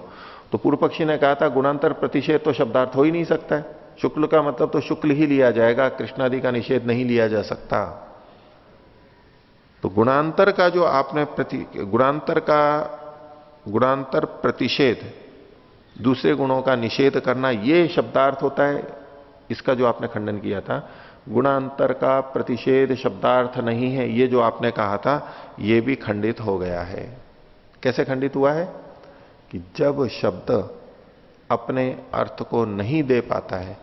तो पूर्व पक्षी ने कहा था गुणांतर प्रतिषेध तो शब्दार्थ हो ही नहीं सकता है, शुक्ल का मतलब तो शुक्ल ही लिया जाएगा, कृष्णादि का निषेध नहीं लिया जा सकता। तो गुणांतर का जो आपने गुणांतर प्रतिषेध, दूसरे गुणों का निषेध करना, यह शब्दार्थ होता है। इसका जो आपने खंडन किया था, गुणांतर का प्रतिषेध शब्दार्थ नहीं है, ये जो आपने कहा था, यह भी खंडित हो गया है। कैसे खंडित हुआ है? कि जब शब्द अपने अर्थ को नहीं दे पाता है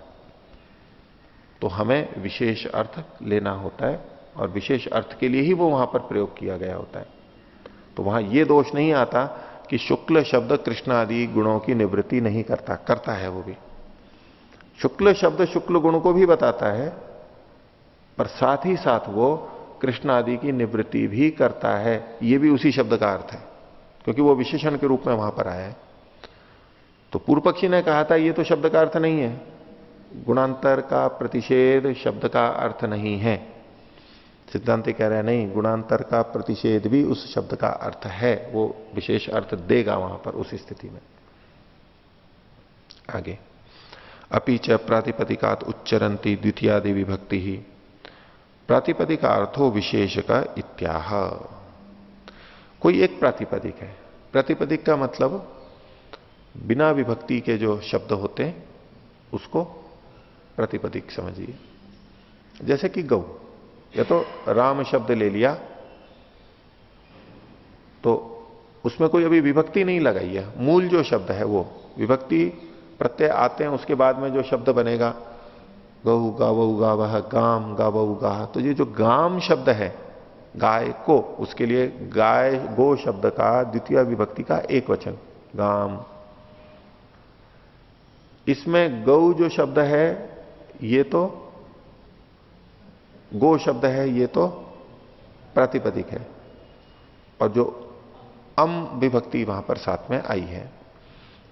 तो हमें विशेष अर्थ लेना होता है, और विशेष अर्थ के लिए ही वो वहां पर प्रयोग किया गया होता है। तो वहां यह दोष नहीं आता कि शुक्ल शब्द कृष्ण आदि गुणों की निवृत्ति नहीं करता, करता है वो भी। शुक्ल शब्द शुक्ल गुण को भी बताता है, पर साथ ही साथ वो कृष्ण आदि की निवृत्ति भी करता है। ये भी उसी शब्द का अर्थ है, क्योंकि वो विशेषण के रूप में वहां पर आया है। तो पूर्व पक्षी ने कहा था ये तो शब्द का अर्थ नहीं है, गुणांतर का प्रतिषेध शब्द का अर्थ नहीं है। सिद्धांति कह रहे हैं नहीं, गुणांतर का प्रतिषेध भी उस शब्द का अर्थ है, वो विशेष अर्थ देगा वहां पर उस स्थिति में। आगे, अपि च प्रातिपदिकात उच्चरंती द्वितीयादि विभक्ति ही, प्रातिपदिक अर्थो विशेष का इत्याह। कोई एक प्रातिपदिक है, प्रातिपदिक का मतलब बिना विभक्ति के जो शब्द होते हैं उसको प्रातिपदिक समझिए। जैसे कि गौ, या तो राम शब्द ले लिया तो उसमें कोई अभी विभक्ति नहीं लगाई है, मूल जो शब्द है वो, विभक्ति प्रत्यय आते हैं उसके बाद में जो शब्द बनेगा, गौ गावऊ गावह, गाम गावऊ गाह। तो ये जो गाम शब्द है, गाय को, उसके लिए गाय गो शब्द का द्वितीय विभक्ति का एक वचन गाम। इसमें गौ जो शब्द है ये तो गो शब्द है, ये तो प्रातिपदिक है, और जो अम विभक्ति वहां पर साथ में आई है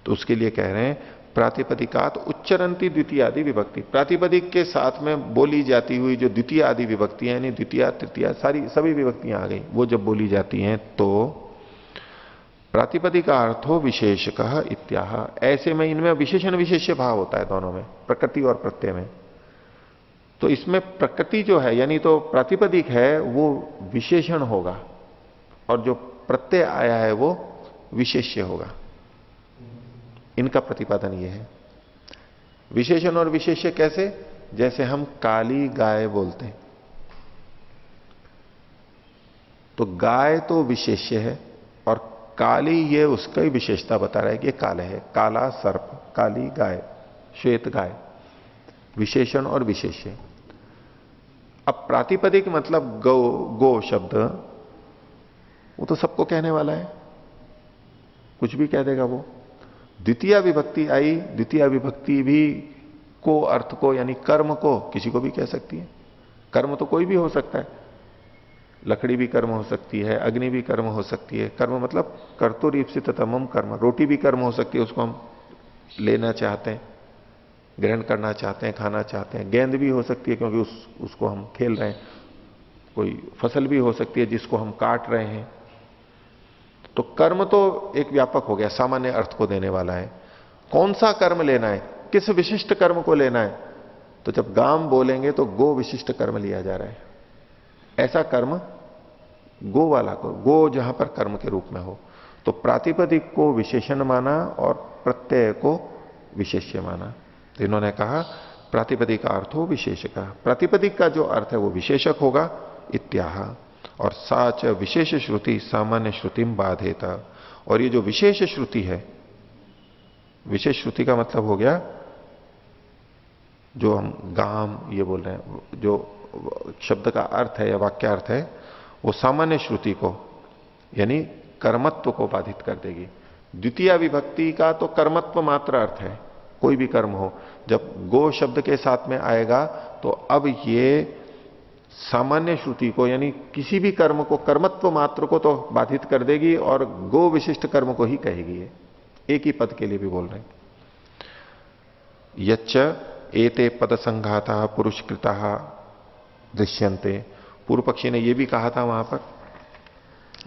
तो उसके लिए कह रहे हैं प्रातिपदिकात उच्चरंती द्वितीय आदि विभक्ति। प्रातिपदिक के साथ में बोली जाती हुई जो द्वितीय आदि विभक्तियां, यानी द्वितीय तृतीय सारी सभी विभक्तियां आ गई, वो जब बोली जाती हैं तो प्रातिपदिकार्थो विशेषकः इत्याह। ऐसे में इनमें विशेषण विशेष्य भाव होता है दोनों में, प्रकृति और प्रत्यय में। तो इसमें प्रकृति जो है यानी तो प्रातिपदिक है वो विशेषण होगा, और जो प्रत्यय आया है वो विशेष्य होगा। इनका प्रतिपादन ये है। विशेषण और विशेष्य कैसे? जैसे हम काली गाय बोलते हैं तो गाय तो विशेष्य है, और काली ये उसका ही विशेषता बता रहा है कि ये काले है, काला सर्प, काली गाय, श्वेत गाय, विशेषण और विशेष्य। अब प्रातिपदिक मतलब गो, गो शब्द वो तो सबको कहने वाला है, कुछ भी कह देगा वो। द्वितीय विभक्ति आई, द्वितीय विभक्ति भी को अर्थ को यानी कर्म को किसी को भी कह सकती है। कर्म तो कोई भी हो सकता है, लकड़ी भी कर्म हो सकती है, अग्नि भी कर्म हो सकती है। कर्म मतलब कर्तुरीप्सित तमम कर्म, रोटी भी कर्म हो सकती है, उसको हम लेना चाहते हैं, ग्रहण करना चाहते हैं, खाना चाहते हैं। गेंद भी हो सकती है क्योंकि उसको हम खेल रहे हैं। कोई फसल भी हो सकती है जिसको हम काट रहे हैं। तो कर्म तो एक व्यापक हो गया, सामान्य अर्थ को देने वाला है। कौन सा कर्म लेना है, किस विशिष्ट कर्म को लेना है, तो जब गाम बोलेंगे तो गो विशिष्ट कर्म लिया जा रहा है। ऐसा कर्म गो वाला को, गो जहां पर कर्म के रूप में हो। तो प्रातिपदिक को विशेषण माना और प्रत्यय को विशेष्य माना। तो इन्होंने कहा प्रातिपदिक का अर्थ हो विशेष का, प्रातिपदिक का जो अर्थ है वो विशेषक होगा इत्याह। और साच विशेष श्रुति सामान्य श्रुतिम बाधेता। और ये जो विशेष श्रुति है, विशेष श्रुति का मतलब हो गया जो हम गाम ये बोल रहे हैं, जो शब्द का अर्थ है या वाक्यार्थ है, वो सामान्य श्रुति को यानी कर्मत्व को बाधित कर देगी। द्वितीय विभक्ति का तो कर्मत्व मात्र अर्थ है, कोई भी कर्म हो। जब गो शब्द के साथ में आएगा तो अब ये सामान्य श्रुति को यानी किसी भी कर्म को, कर्मत्व मात्र को तो बाधित कर देगी और गो विशिष्ट कर्म को ही कहेगी। ये एक ही पद के लिए भी बोल रहे हैं। यच्च एते पद संघाता पुरुषकृता दृश्यन्ते। पूर्व पक्षी ने यह भी कहा था वहां पर,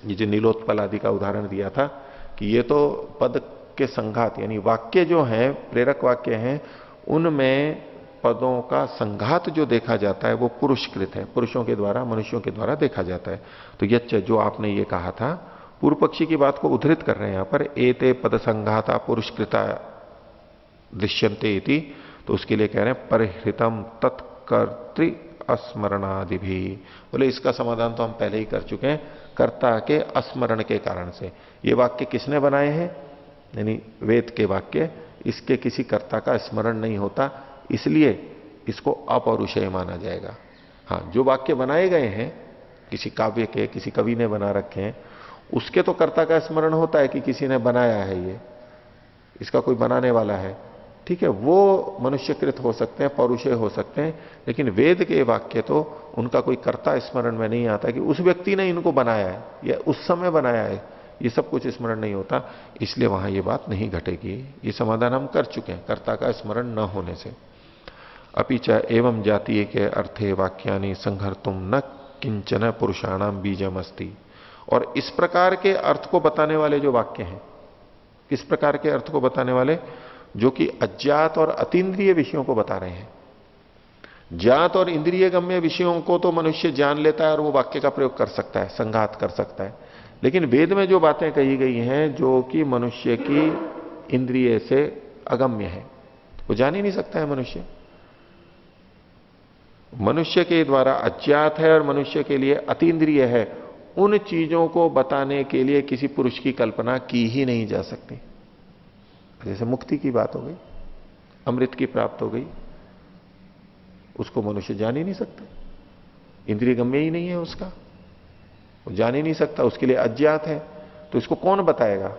ये जो नीलोत्पल आदि का उदाहरण दिया था कि ये तो पद के संघात यानी वाक्य जो हैं, प्रेरक वाक्य हैं, उनमें पदों का संघात जो देखा जाता है वो पुरुषकृत है, पुरुषों के द्वारा, मनुष्यों के द्वारा देखा जाता है। तो यच्च जो आपने ये कहा था, पूर्व पक्षी की बात को उद्धृत कर रहे हैं यहां पर, एते पद संघाता पुरुषकृता दृश्यन्ते इति। तो उसके लिए कह रहे हैं परिहृतम तत्कर्तृ अस्मरणादि भी। बोले इसका समाधान तो हम पहले ही कर चुके हैं, कर्ता के अस्मरण के कारण से। ये वाक्य किसने बनाए हैं, यानी वेद के वाक्य, इसके किसी कर्ता का स्मरण नहीं होता, इसलिए इसको अपौरुषेय माना जाएगा। हाँ, जो वाक्य बनाए गए हैं किसी काव्य के, किसी कवि ने बना रखे हैं, उसके तो कर्ता का स्मरण होता है कि किसी ने बनाया है, ये इसका कोई बनाने वाला है, ठीक है, वो मनुष्यकृत हो सकते हैं, पौरुषेय हो सकते हैं। लेकिन वेद के वाक्य तो उनका कोई कर्ता स्मरण में नहीं आता कि उस व्यक्ति ने इनको बनाया है या उस समय बनाया है, ये सब कुछ स्मरण नहीं होता, इसलिए वहां ये बात नहीं घटेगी। ये समाधान हम कर चुके हैं कर्ता का स्मरण न होने से। अपिच एवं जातीय के अर्थे वाक्यानि संहर्तुम न किंचन पुरुषाणाम बीजम अस्ति। और इस प्रकार के अर्थ को बताने वाले जो वाक्य हैं, किस प्रकार के अर्थ को बताने वाले, जो कि अज्ञात और अतीन्द्रिय विषयों को बता रहे हैं। ज्ञात और इंद्रिय गम्य विषयों को तो मनुष्य जान लेता है और वो वाक्य का प्रयोग कर सकता है, संघात कर सकता है। लेकिन वेद में जो बातें कही गई हैं जो कि मनुष्य की इंद्रिय से अगम्य है, वो जान ही नहीं सकता है मनुष्य। मनुष्य के द्वारा अज्ञात है और मनुष्य के लिए अतीन्द्रिय है, उन चीजों को बताने के लिए किसी पुरुष की कल्पना की ही नहीं जा सकती। जैसे मुक्ति की बात हो गई, अमृत की प्राप्त हो गई, उसको मनुष्य जान ही नहीं सकता, इंद्रिय गम्य ही नहीं है उसका, वो जान ही नहीं सकता, उसके लिए अज्ञात है। तो इसको कौन बताएगा,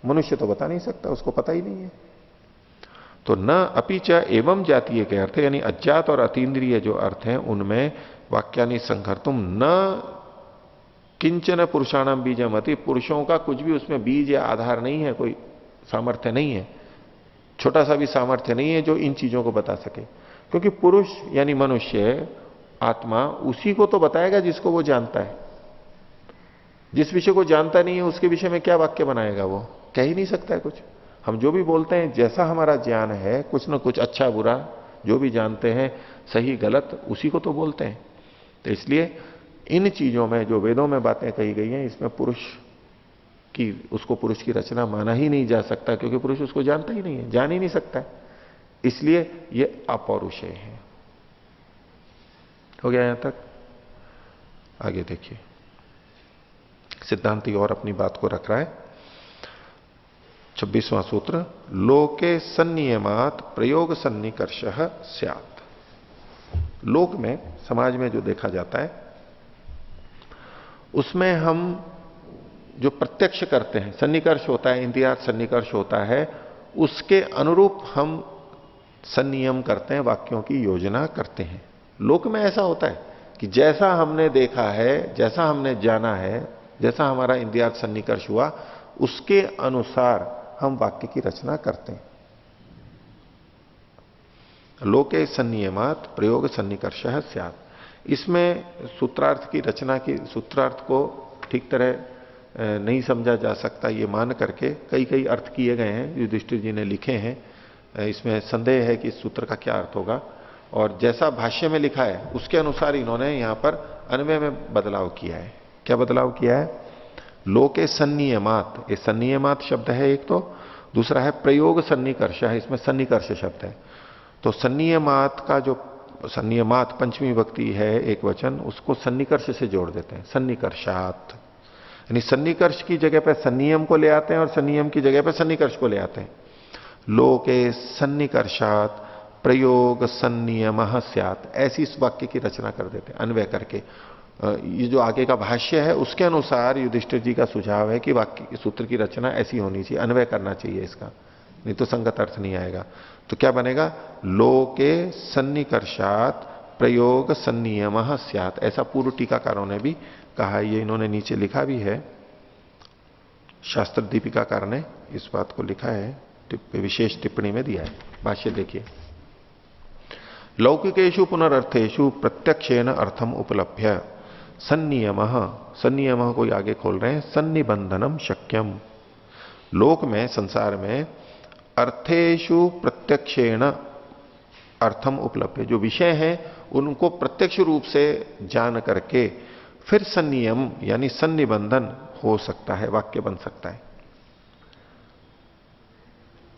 मनुष्य तो बता नहीं सकता, उसको पता ही नहीं है। तो न अपिच एवं जातीय के अर्थ यानी अज्ञात और अतीन्द्रिय जो अर्थ हैं उनमें वाक्यानि संहर्तुम न किंचन पुरुषाणाम बीजमति। पुरुषों का कुछ भी उसमें बीज या आधार नहीं है, कोई सामर्थ्य नहीं है, छोटा सा भी सामर्थ्य नहीं है जो इन चीजों को बता सके। क्योंकि पुरुष यानी मनुष्य, आत्मा उसी को तो बताएगा जिसको वो जानता है। जिस विषय को जानता नहीं है उसके विषय में क्या वाक्य बनाएगा, वो कह ही नहीं सकता है कुछ। हम जो भी बोलते हैं, जैसा हमारा ज्ञान है, कुछ ना कुछ अच्छा बुरा जो भी जानते हैं, सही गलत, उसी को तो बोलते हैं। तो इसलिए इन चीजों में जो वेदों में बातें कही गई हैं, इसमें पुरुष की, उसको पुरुष की रचना माना ही नहीं जा सकता, क्योंकि पुरुष उसको जानता ही नहीं है, जान ही नहीं सकता है, इसलिए ये अपौरुषेय है। हो गया यहां तक? आगे देखिए, सिद्धांती और अपनी बात को रख रहा है। 26वां सूत्र, लोके सन्नियमात प्रयोग सन्निकर्षः स्यात्। लोक में, समाज में जो देखा जाता है, उसमें हम जो प्रत्यक्ष करते हैं, सन्निकर्ष होता है, इंद्रियार्थ सन्निकर्ष होता है, उसके अनुरूप हम संनियम करते हैं, वाक्यों की योजना करते हैं। लोक में ऐसा होता है कि जैसा हमने देखा है, जैसा हमने जाना है, जैसा हमारा इंद्रियार्थ सन्निकर्ष हुआ, उसके अनुसार हम वाक्य की रचना करते हैं। लोके संनियमात प्रयोग सन्निकर्षः स्यात्। इसमें सूत्रार्थ की रचना की, सूत्रार्थ को ठीक तरह नहीं समझा जा सकता, ये मान करके कई कई अर्थ किए गए हैं, युधिष्ठिर जी ने लिखे हैं। इसमें संदेह है कि इस सूत्र का क्या अर्थ होगा, और जैसा भाष्य में लिखा है उसके अनुसार इन्होंने यहां पर अन्वय में बदलाव किया है। क्या बदलाव किया है? लोके सन्नियमात, ये सन्नियमात शब्द है एक, तो दूसरा है प्रयोग सन्निकर्ष है, इसमें सन्निकर्ष शब्द है। तो सन्नियमात का जो सन्नियमात पंचमी विभक्ति है एक वचन, उसको सन्निकर्ष से जोड़ देते हैं, सन्निकर्षात। यानी सन्निकर्ष की जगह पे संनियम को ले आते हैं और संनियम की जगह पे सन्निकर्ष को ले आते हैं। लोके सन्निकर्षात प्रयोग संनियमः स्यात्, ऐसी इस वाक्य की रचना कर देते हैं अन्वय करके। ये जो आगे का भाष्य है उसके अनुसार युधिष्ठिर जी का सुझाव है कि वाक्य सूत्र की रचना ऐसी होनी चाहिए, अन्वय करना चाहिए इसका, नहीं तो संगत अर्थ नहीं आएगा। तो क्या बनेगा? लोके सन्निकर्षात प्रयोग संनियमः स्यात्, ऐसा पूर्व टीकाकारों ने भी कहा। ये इन्होंने नीचे लिखा भी है, शास्त्र दीपिकाकार ने इस बात को लिखा है, विशेष टिप्पणी में दिया है। भाष्य देखिए, लौकिकेषु पुनरर्थेषु प्रत्यक्षेन अर्थम उपलभ्य संनियमः, संनियमः को आगे खोल रहे हैं, सन्निबंधनम शक्यम। लोक में, संसार में अर्थेषु प्रत्यक्षेण अर्थम उपलब्ध, जो विषय है उनको प्रत्यक्ष रूप से जान करके फिर संनियम यानी सन्निबंधन हो सकता है, वाक्य बन सकता है।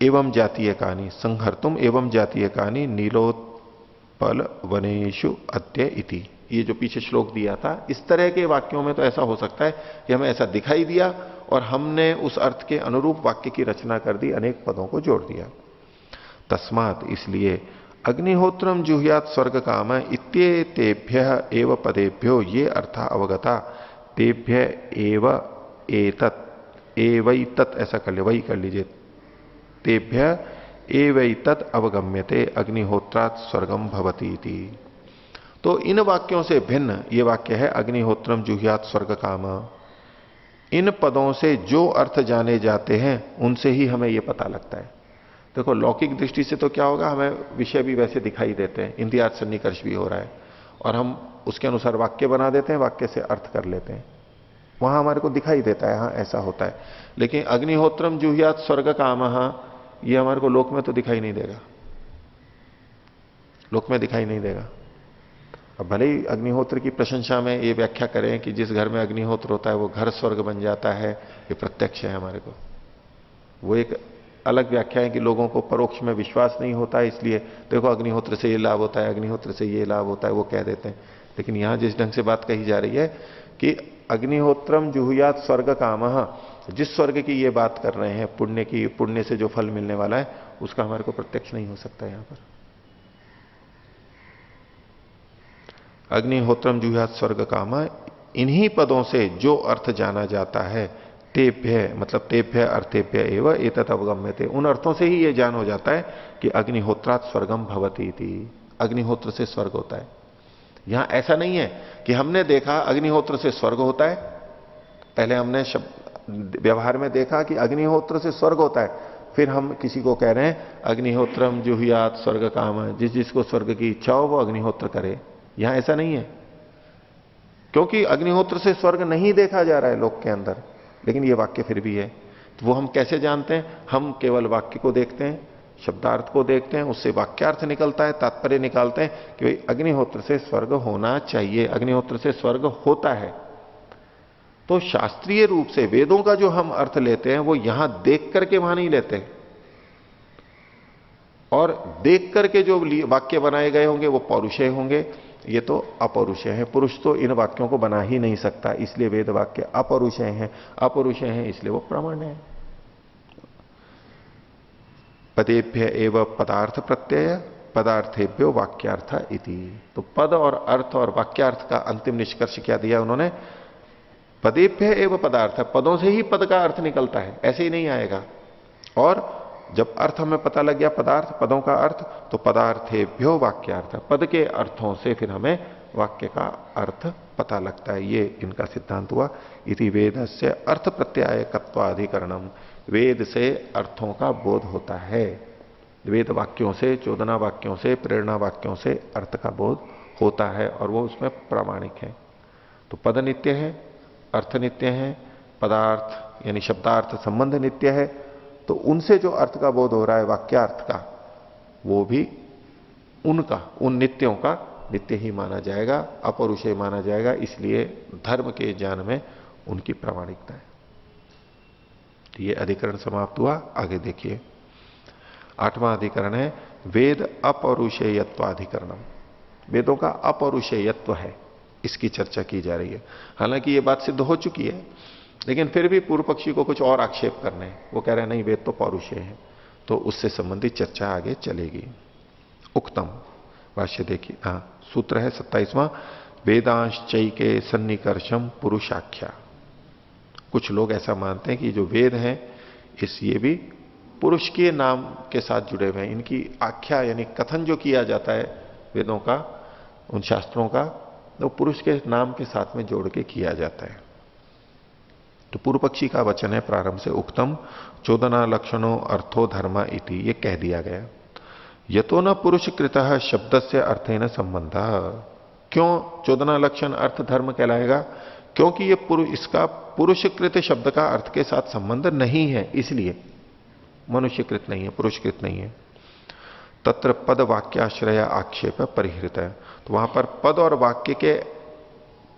एवं जातीय कहानी संहर्तुम एवं जातीय कहानी नीलोत्पल वनेषु अद्य इति, ये जो पीछे श्लोक दिया था, इस तरह के वाक्यों में तो ऐसा हो सकता है कि हमें ऐसा दिखाई दिया और हमने उस अर्थ के अनुरूप वाक्य की रचना कर दी, अनेक पदों को जोड़ दिया। तस्मात्, इसलिए अग्निहोत्रम जुह्यात स्वर्ग काम इत्येतेभ्य एव पदेभ्यो ये अर्थ अवगता तेभ्य एव एतत् एवैतत्, ऐसा कर ले, वही कर लीजिए, तेभ्य एवैतत् अवगम्यते अग्निहोत्रात् स्वर्गम भवति इति। तो इन वाक्यों से भिन्न ये वाक्य है अग्निहोत्रम जुह्यात स्वर्ग काम। इन पदों से जो अर्थ जाने जाते हैं उनसे ही हमें यह पता लगता है। देखो लौकिक दृष्टि से तो क्या होगा, हमें विषय भी वैसे दिखाई देते हैं, इंद्रियार्थ सन्निकर्ष भी हो रहा है और हम उसके अनुसार वाक्य बना देते हैं, वाक्य से अर्थ कर लेते हैं, वहां हमारे को दिखाई देता है, हाँ ऐसा होता है। लेकिन अग्निहोत्रम जुह्यात स्वर्ग कामः, ये हमारे को लोक में तो दिखाई नहीं देगा, लोक में दिखाई नहीं देगा। अब भले ही अग्निहोत्र की प्रशंसा में ये व्याख्या करें कि जिस घर में अग्निहोत्र होता है वो घर स्वर्ग बन जाता है, ये प्रत्यक्ष है हमारे को, वो एक अलग व्याख्या है कि लोगों को परोक्ष में विश्वास नहीं होता है, इसलिए देखो अग्निहोत्र से ये लाभ होता है, अग्निहोत्र से ये लाभ होता है, वो कह देते हैं। लेकिन यहां जिस ढंग से बात कही जा रही है कि अग्निहोत्रम जुहुयात स्वर्ग कामः, जिस स्वर्ग की ये बात कर रहे हैं, पुण्य की, पुण्य से जो फल मिलने वाला है, उसका हमारे को प्रत्यक्ष नहीं हो सकता यहां पर। अग्निहोत्रम जुह्यात स्वर्ग कामः, इन्हीं पदों से जो अर्थ जाना जाता है, तेभ्य मतलब तेभ्य अर्थेभ्य एवं एतत् अवगम्यते, उन अर्थों से ही यह जान हो जाता है कि अग्निहोत्रात् स्वर्गम भवति इति, अग्निहोत्र से स्वर्ग होता है। यहां ऐसा नहीं है कि हमने देखा अग्निहोत्र से स्वर्ग होता है, पहले हमने व्यवहार में देखा कि अग्निहोत्र से स्वर्ग होता है, फिर हम किसी को कह रहे हैं अग्निहोत्रम जुह्यात स्वर्ग काम, जिस जिसको स्वर्ग की इच्छा हो वो अग्निहोत्र करे। यहां ऐसा नहीं है, क्योंकि अग्निहोत्र से स्वर्ग नहीं देखा जा रहा है लोक के अंदर, लेकिन ये वाक्य फिर भी है। तो वो हम कैसे जानते हैं? हम केवल वाक्य को देखते हैं, शब्दार्थ को देखते हैं, उससे वाक्यार्थ निकलता है, तात्पर्य निकालते हैं कि भाई अग्निहोत्र से स्वर्ग होना चाहिए, अग्निहोत्र से स्वर्ग होता है। तो शास्त्रीय रूप से वेदों का जो हम अर्थ लेते हैं वो यहां देख करके वहां नहीं लेते, और देख करके जो वाक्य बनाए गए होंगे वो पौरुषेय होंगे, ये तो अपौरुषेय है। पुरुष तो इन वाक्यों को बना ही नहीं सकता, इसलिए वेद वाक्य अपौरुषेय हैं, अपौरुषेय हैं इसलिए वो प्रमाण है। पदेभ्य एव पदार्थ प्रत्यय पदार्थेभ्यो वाक्यार्थ इति। तो पद और अर्थ और वाक्यार्थ का अंतिम निष्कर्ष क्या दिया उन्होंने? पदेभ्य एवं पदार्थ, पदों से ही पद का अर्थ निकलता है, ऐसे ही नहीं आएगा। और जब अर्थ हमें पता लग गया, पदार्थ, पदों का अर्थ, तो पदार्थेभ्यो वाक्यार्थ, पद के अर्थों से फिर हमें वाक्य का अर्थ पता लगता है। ये इनका सिद्धांत हुआ। इति वेद से अर्थ प्रत्यायकत्वाधिकरणम, वेद से अर्थों का बोध होता है। वेद वाक्यों से, चोदना वाक्यों से, प्रेरणा वाक्यों से अर्थ का बोध होता है और वो उसमें प्रामाणिक है। तो पद नित्य है, अर्थ नित्य है, पदार्थ यानी शब्दार्थ संबंध नित्य है, तो उनसे जो अर्थ का बोध हो रहा है वाक्यार्थ का, वो भी उनका, उन नित्यों का नित्य ही माना जाएगा, अपौरुषेय माना जाएगा। इसलिए धर्म के ज्ञान में उनकी प्रामाणिकता है। तो ये अधिकरण समाप्त हुआ। आगे देखिए 8वां अधिकरण है वेद अपौरुषेयत्वाधिकरणम। वेदों का अपौरुषेयत्व है, इसकी चर्चा की जा रही है। हालांकि ये बात सिद्ध हो चुकी है, लेकिन फिर भी पूर्व पक्षी को कुछ और आक्षेप करने हैं। वो कह रहे हैं नहीं, वेद तो पौरुषेय है, तो उससे संबंधित चर्चा आगे चलेगी। उक्तम भाष्य देखिए, सूत्र है 27वां, वेदांश चैके सन्निकर्षम पुरुषाख्या। कुछ लोग ऐसा मानते हैं कि जो वेद हैं इस ये भी पुरुष के नाम के साथ जुड़े हुए हैं। इनकी आख्या यानी कथन जो किया जाता है वेदों का, उन शास्त्रों का, तो पुरुष के नाम के साथ में जोड़ के किया जाता है। तो पूर्व पक्षी का वचन है प्रारंभ से, उक्तम चोदना लक्षणों अर्थो धर्म इति, ये कह दिया गया। यतो न पुरुष कृतः शब्द से अर्थेन संबंध। क्यों चोदना लक्षण अर्थ धर्म कहलाएगा? क्योंकि ये इसका पुरुषकृत शब्द का अर्थ के साथ संबंध नहीं है, इसलिए मनुष्यकृत नहीं है, पुरुषकृत नहीं है। तत्र पद वाक्याश्रय आक्षेप परिहृत है। तो वहां पर पद और वाक्य के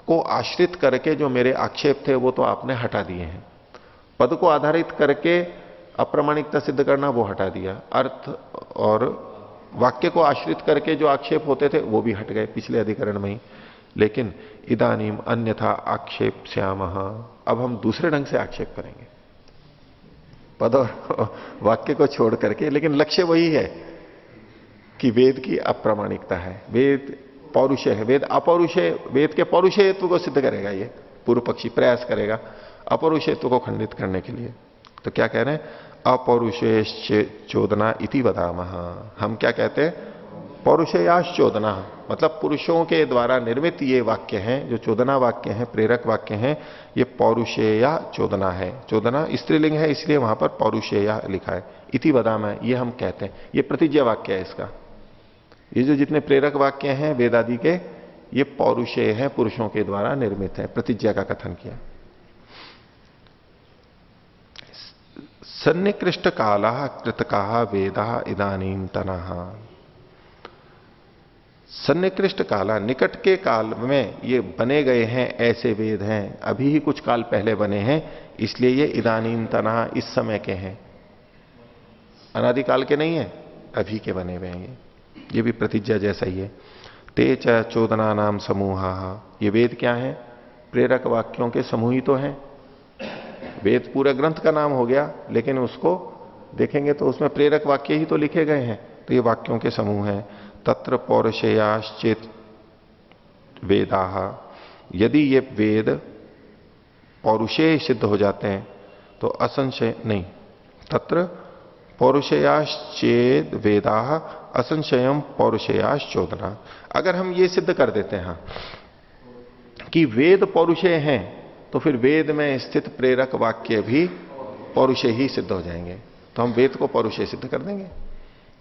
को आश्रित करके जो मेरे आक्षेप थे वो तो आपने हटा दिए हैं। पद को आधारित करके अप्रामाणिकता सिद्ध करना वो हटा दिया, अर्थ और वाक्य को आश्रित करके जो आक्षेप होते थे वो भी हट गए पिछले अधिकरण में ही। लेकिन इदानीम अन्यथा आक्षेप श्यामः, अब हम दूसरे ढंग से आक्षेप करेंगे पद और वाक्य को छोड़ करके। लेकिन लक्ष्य वही है कि वेद की अप्रामाणिकता है, वेद पौरुषेय है, वेद अपौरुषेय, वेद के पौरुषेयत्व को सिद्ध करेगा। ये पूर्व पक्षी प्रयास करेगा अपौरुषेयत्व को खंडित करने के लिए। तो क्या कह रहे हैं? अपौरुषेय चोदना इति वदामः। हम क्या कहते हैं? पौरुषेयाश चोदना, मतलब पुरुषों के द्वारा निर्मित ये वाक्य हैं, जो चोदना वाक्य हैं, प्रेरक वाक्य हैं, ये पौरुषेया चोदना है। चोदना स्त्रीलिंग है, इसलिए वहां पर पौरुषेया लिखा है। इति वदामः, ये हम कहते हैं। ये प्रतिज्ञा वाक्य है इसका। ये जो जितने प्रेरक वाक्य हैं वेद आदि के, ये पौरुषेय हैं, पुरुषों के द्वारा निर्मित है, प्रतिज्ञा का कथन किया। सन्निकृष्ट काला कृतका वेदा इदानीन्तनः। सन्निकृष्ट काला, निकट के काल में ये बने गए हैं ऐसे वेद हैं, अभी ही कुछ काल पहले बने हैं, इसलिए ये इदानीन्तनः, इस समय के हैं, अनादिकाल के नहीं है, अभी के बने हुए हैं। ये भी प्रतिज्ञा जैसा ही है। ते च चोदना नाम समूहा, ये वेद क्या है? प्रेरक वाक्यों के समूह ही तो हैं। वेद पूरा ग्रंथ का नाम हो गया, लेकिन उसको देखेंगे तो उसमें प्रेरक वाक्य ही तो लिखे गए हैं, तो ये वाक्यों के समूह हैं। तत्र पौरुषेयाश्चेत वेदाः, यदि ये वेद पौरुषेय सिद्ध हो जाते हैं तो असंशय नहीं, तत्र पौरुषेयाश्चेद वेदाः असंशयम पौरुषेयाश्चोदना। अगर हम ये सिद्ध कर देते हैं कि वेद पौरुषेय हैं, तो फिर वेद में स्थित प्रेरक वाक्य भी पौरुषेय ही सिद्ध हो जाएंगे। तो हम वेद को पौरुषेय सिद्ध कर देंगे,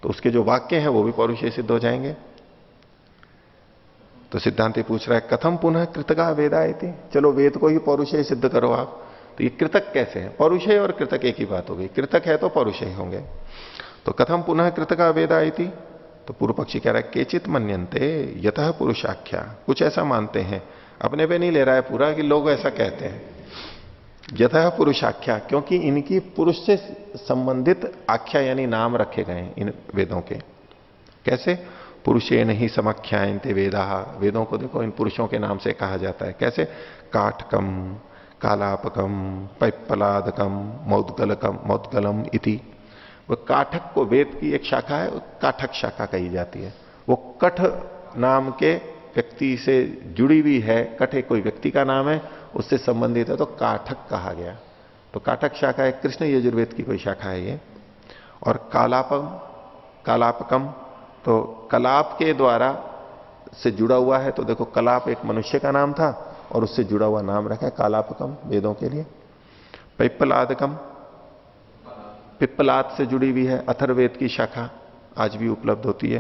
तो उसके जो वाक्य हैं वो भी पौरुषेय सिद्ध हो जाएंगे। तो सिद्धांत पूछ रहा है कथम पुनः कृतका वेदा इति, चलो वेद को ही पौरुषेय सिद्ध करो आप। तो ये कृतक कैसे है? पौरुषेय और कृतक एक ही बात हो गई, कृतक है तो पौरुषेय होंगे। तो कथम पुनः कृतका वेदा इति, तो पूर्व पक्षी कह रहा है केचित मन्यन्ते यतः पुरुषाख्या, कुछ ऐसा मानते हैं, अपने पे नहीं ले रहा है पूरा, कि लोग ऐसा कहते हैं यतः पुरुषाख्या, क्योंकि इनकी पुरुष से संबंधित आख्या यानी नाम रखे गए हैं इन वेदों के। कैसे? पुरुषेण ही समाख्यायन्ते वेदाः, वेदों को देखो इन पुरुषों के नाम से कहा जाता है। कैसे? काठकम, कालापकम, पैप्पलादकम, मौद्गलम इति। वो काठक को, वेद की एक शाखा है, काठक शाखा कही जाती है। वो कठ नाम के व्यक्ति से जुड़ी हुई है, कठ एक कोई व्यक्ति का नाम है, उससे संबंधित है, तो काठक कहा गया। तो काठक शाखा है, कृष्ण यजुर्वेद की कोई शाखा है ये। और कालापकम, तो कलाप के द्वारा से जुड़ा हुआ है, तो देखो कलाप एक मनुष्य का नाम था और उससे जुड़ा हुआ नाम रखा है कालापकम वेदों के लिए। पिप्पलादकम, पिप्पलाद से जुड़ी हुई है, अथर्ववेद की शाखा आज भी उपलब्ध होती है,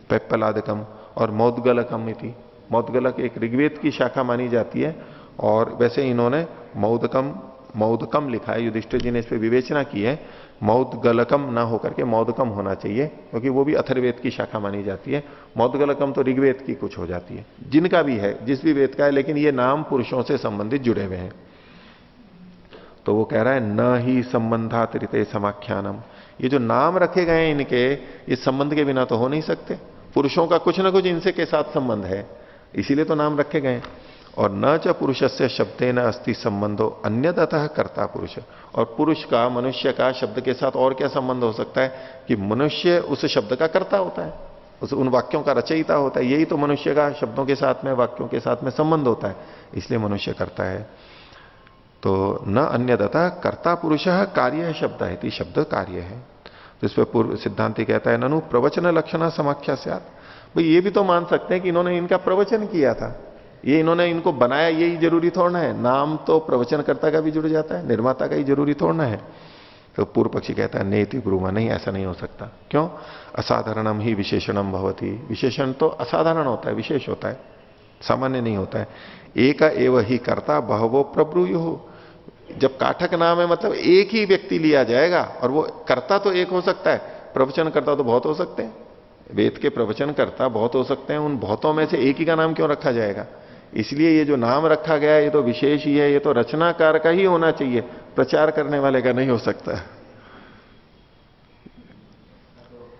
पिप्पलादकम। और मौदगलकम इति, मौदगलक एक ऋग्वेद की शाखा मानी जाती है, और वैसे इन्होंने मौदकम लिखा है, युधिष्ठिर जी ने इस पर विवेचना की है, मौदगलकम ना होकर के मौदकम होना चाहिए, क्योंकि वो भी अथर्ववेद की शाखा मानी जाती है। मौदगलकम तो ऋग्वेद की कुछ हो जाती है, जिनका भी है, जिस भी वेद का है, लेकिन ये नाम पुरुषों से संबंधित जुड़े हुए हैं। तो वो कह रहा है न ही संबंधात ऋते समाख्यानम, ये जो नाम रखे गए हैं इनके, ये संबंध के बिना तो हो नहीं सकते। पुरुषों का कुछ ना कुछ इनसे के साथ संबंध है, इसीलिए तो नाम रखे गए। और न च पुरुषस्य शब्दे न अस्ति संबंधो अन्यतः कर्ता पुरुष, और पुरुष का, मनुष्य का शब्द के साथ और क्या संबंध हो सकता है कि मनुष्य उस शब्द का कर्ता होता है, उन वाक्यों का रचयिता होता है। यही तो मनुष्य का शब्दों के साथ में, वाक्यों के साथ में संबंध होता है, इसलिए मनुष्य करता है। तो न अन्यतः कर्ता पुरुष कार्य शब्द है, शब्द कार्य है। तो इस पर पूर्व सिद्धांति कहता है ननु प्रवचन लक्षणा समाख्या स्यात्, भाई ये भी तो मान सकते हैं कि इन्होंने इनका प्रवचन किया था, ये इन्होंने इनको बनाया, यही जरूरी थोड़ना है। नाम तो प्रवचनकर्ता का भी जुड़ जाता है, निर्माता का ही जरूरी थोड़ना है। तो पूर्व पक्षी कहता है नेति ब्रूमा, नहीं ऐसा नहीं हो सकता। क्यों? असाधारणम ही विशेषणम भवती, विशेषण तो असाधारण होता है, विशेष होता है, सामान्य नहीं होता है। एक एव ही कर्ता बहवो प्रब्रूयु, जब काठक नाम है मतलब एक ही व्यक्ति लिया जाएगा, और वो कर्ता तो एक हो सकता है, प्रवचन करता तो बहुत हो सकते हैं, वेद के प्रवचन करता बहुत हो सकते हैं, उन बहुतों में से एक ही का नाम क्यों रखा जाएगा? इसलिए ये जो नाम रखा गया है ये तो विशेष ही है, ये तो रचनाकार का ही होना चाहिए, प्रचार करने वाले का नहीं हो सकता,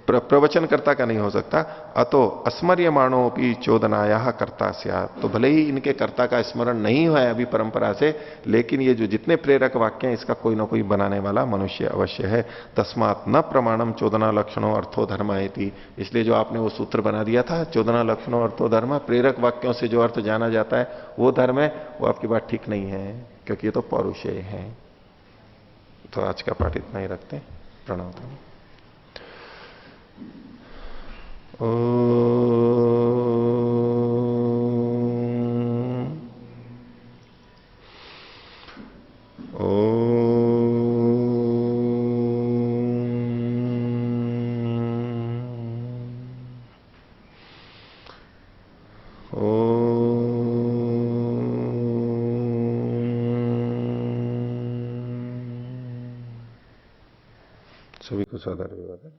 प्रवचनकर्ता का नहीं हो सकता। अतो अस्मर्यमाणोपि चोदनाया कर्ता स्यात्, तो भले ही इनके कर्ता का स्मरण नहीं हुआ है अभी परंपरा से, लेकिन ये जो जितने प्रेरक वाक्य हैं इसका कोई ना कोई बनाने वाला मनुष्य अवश्य है। तस्मात् न प्रमाणम चोदना लक्षणों अर्थो धर्म इति, इसलिए जो आपने वो सूत्र बना दिया था चोदना लक्षणों अर्थो धर्म, प्रेरक वाक्यों से जो अर्थ जाना जाता है वो धर्म है, वो आपकी बात ठीक नहीं है, क्योंकि ये तो पौरुषेय है। तो आज का पाठ इतना ही रखते हैं। प्रणव। ओ सभी को सादर विवाद।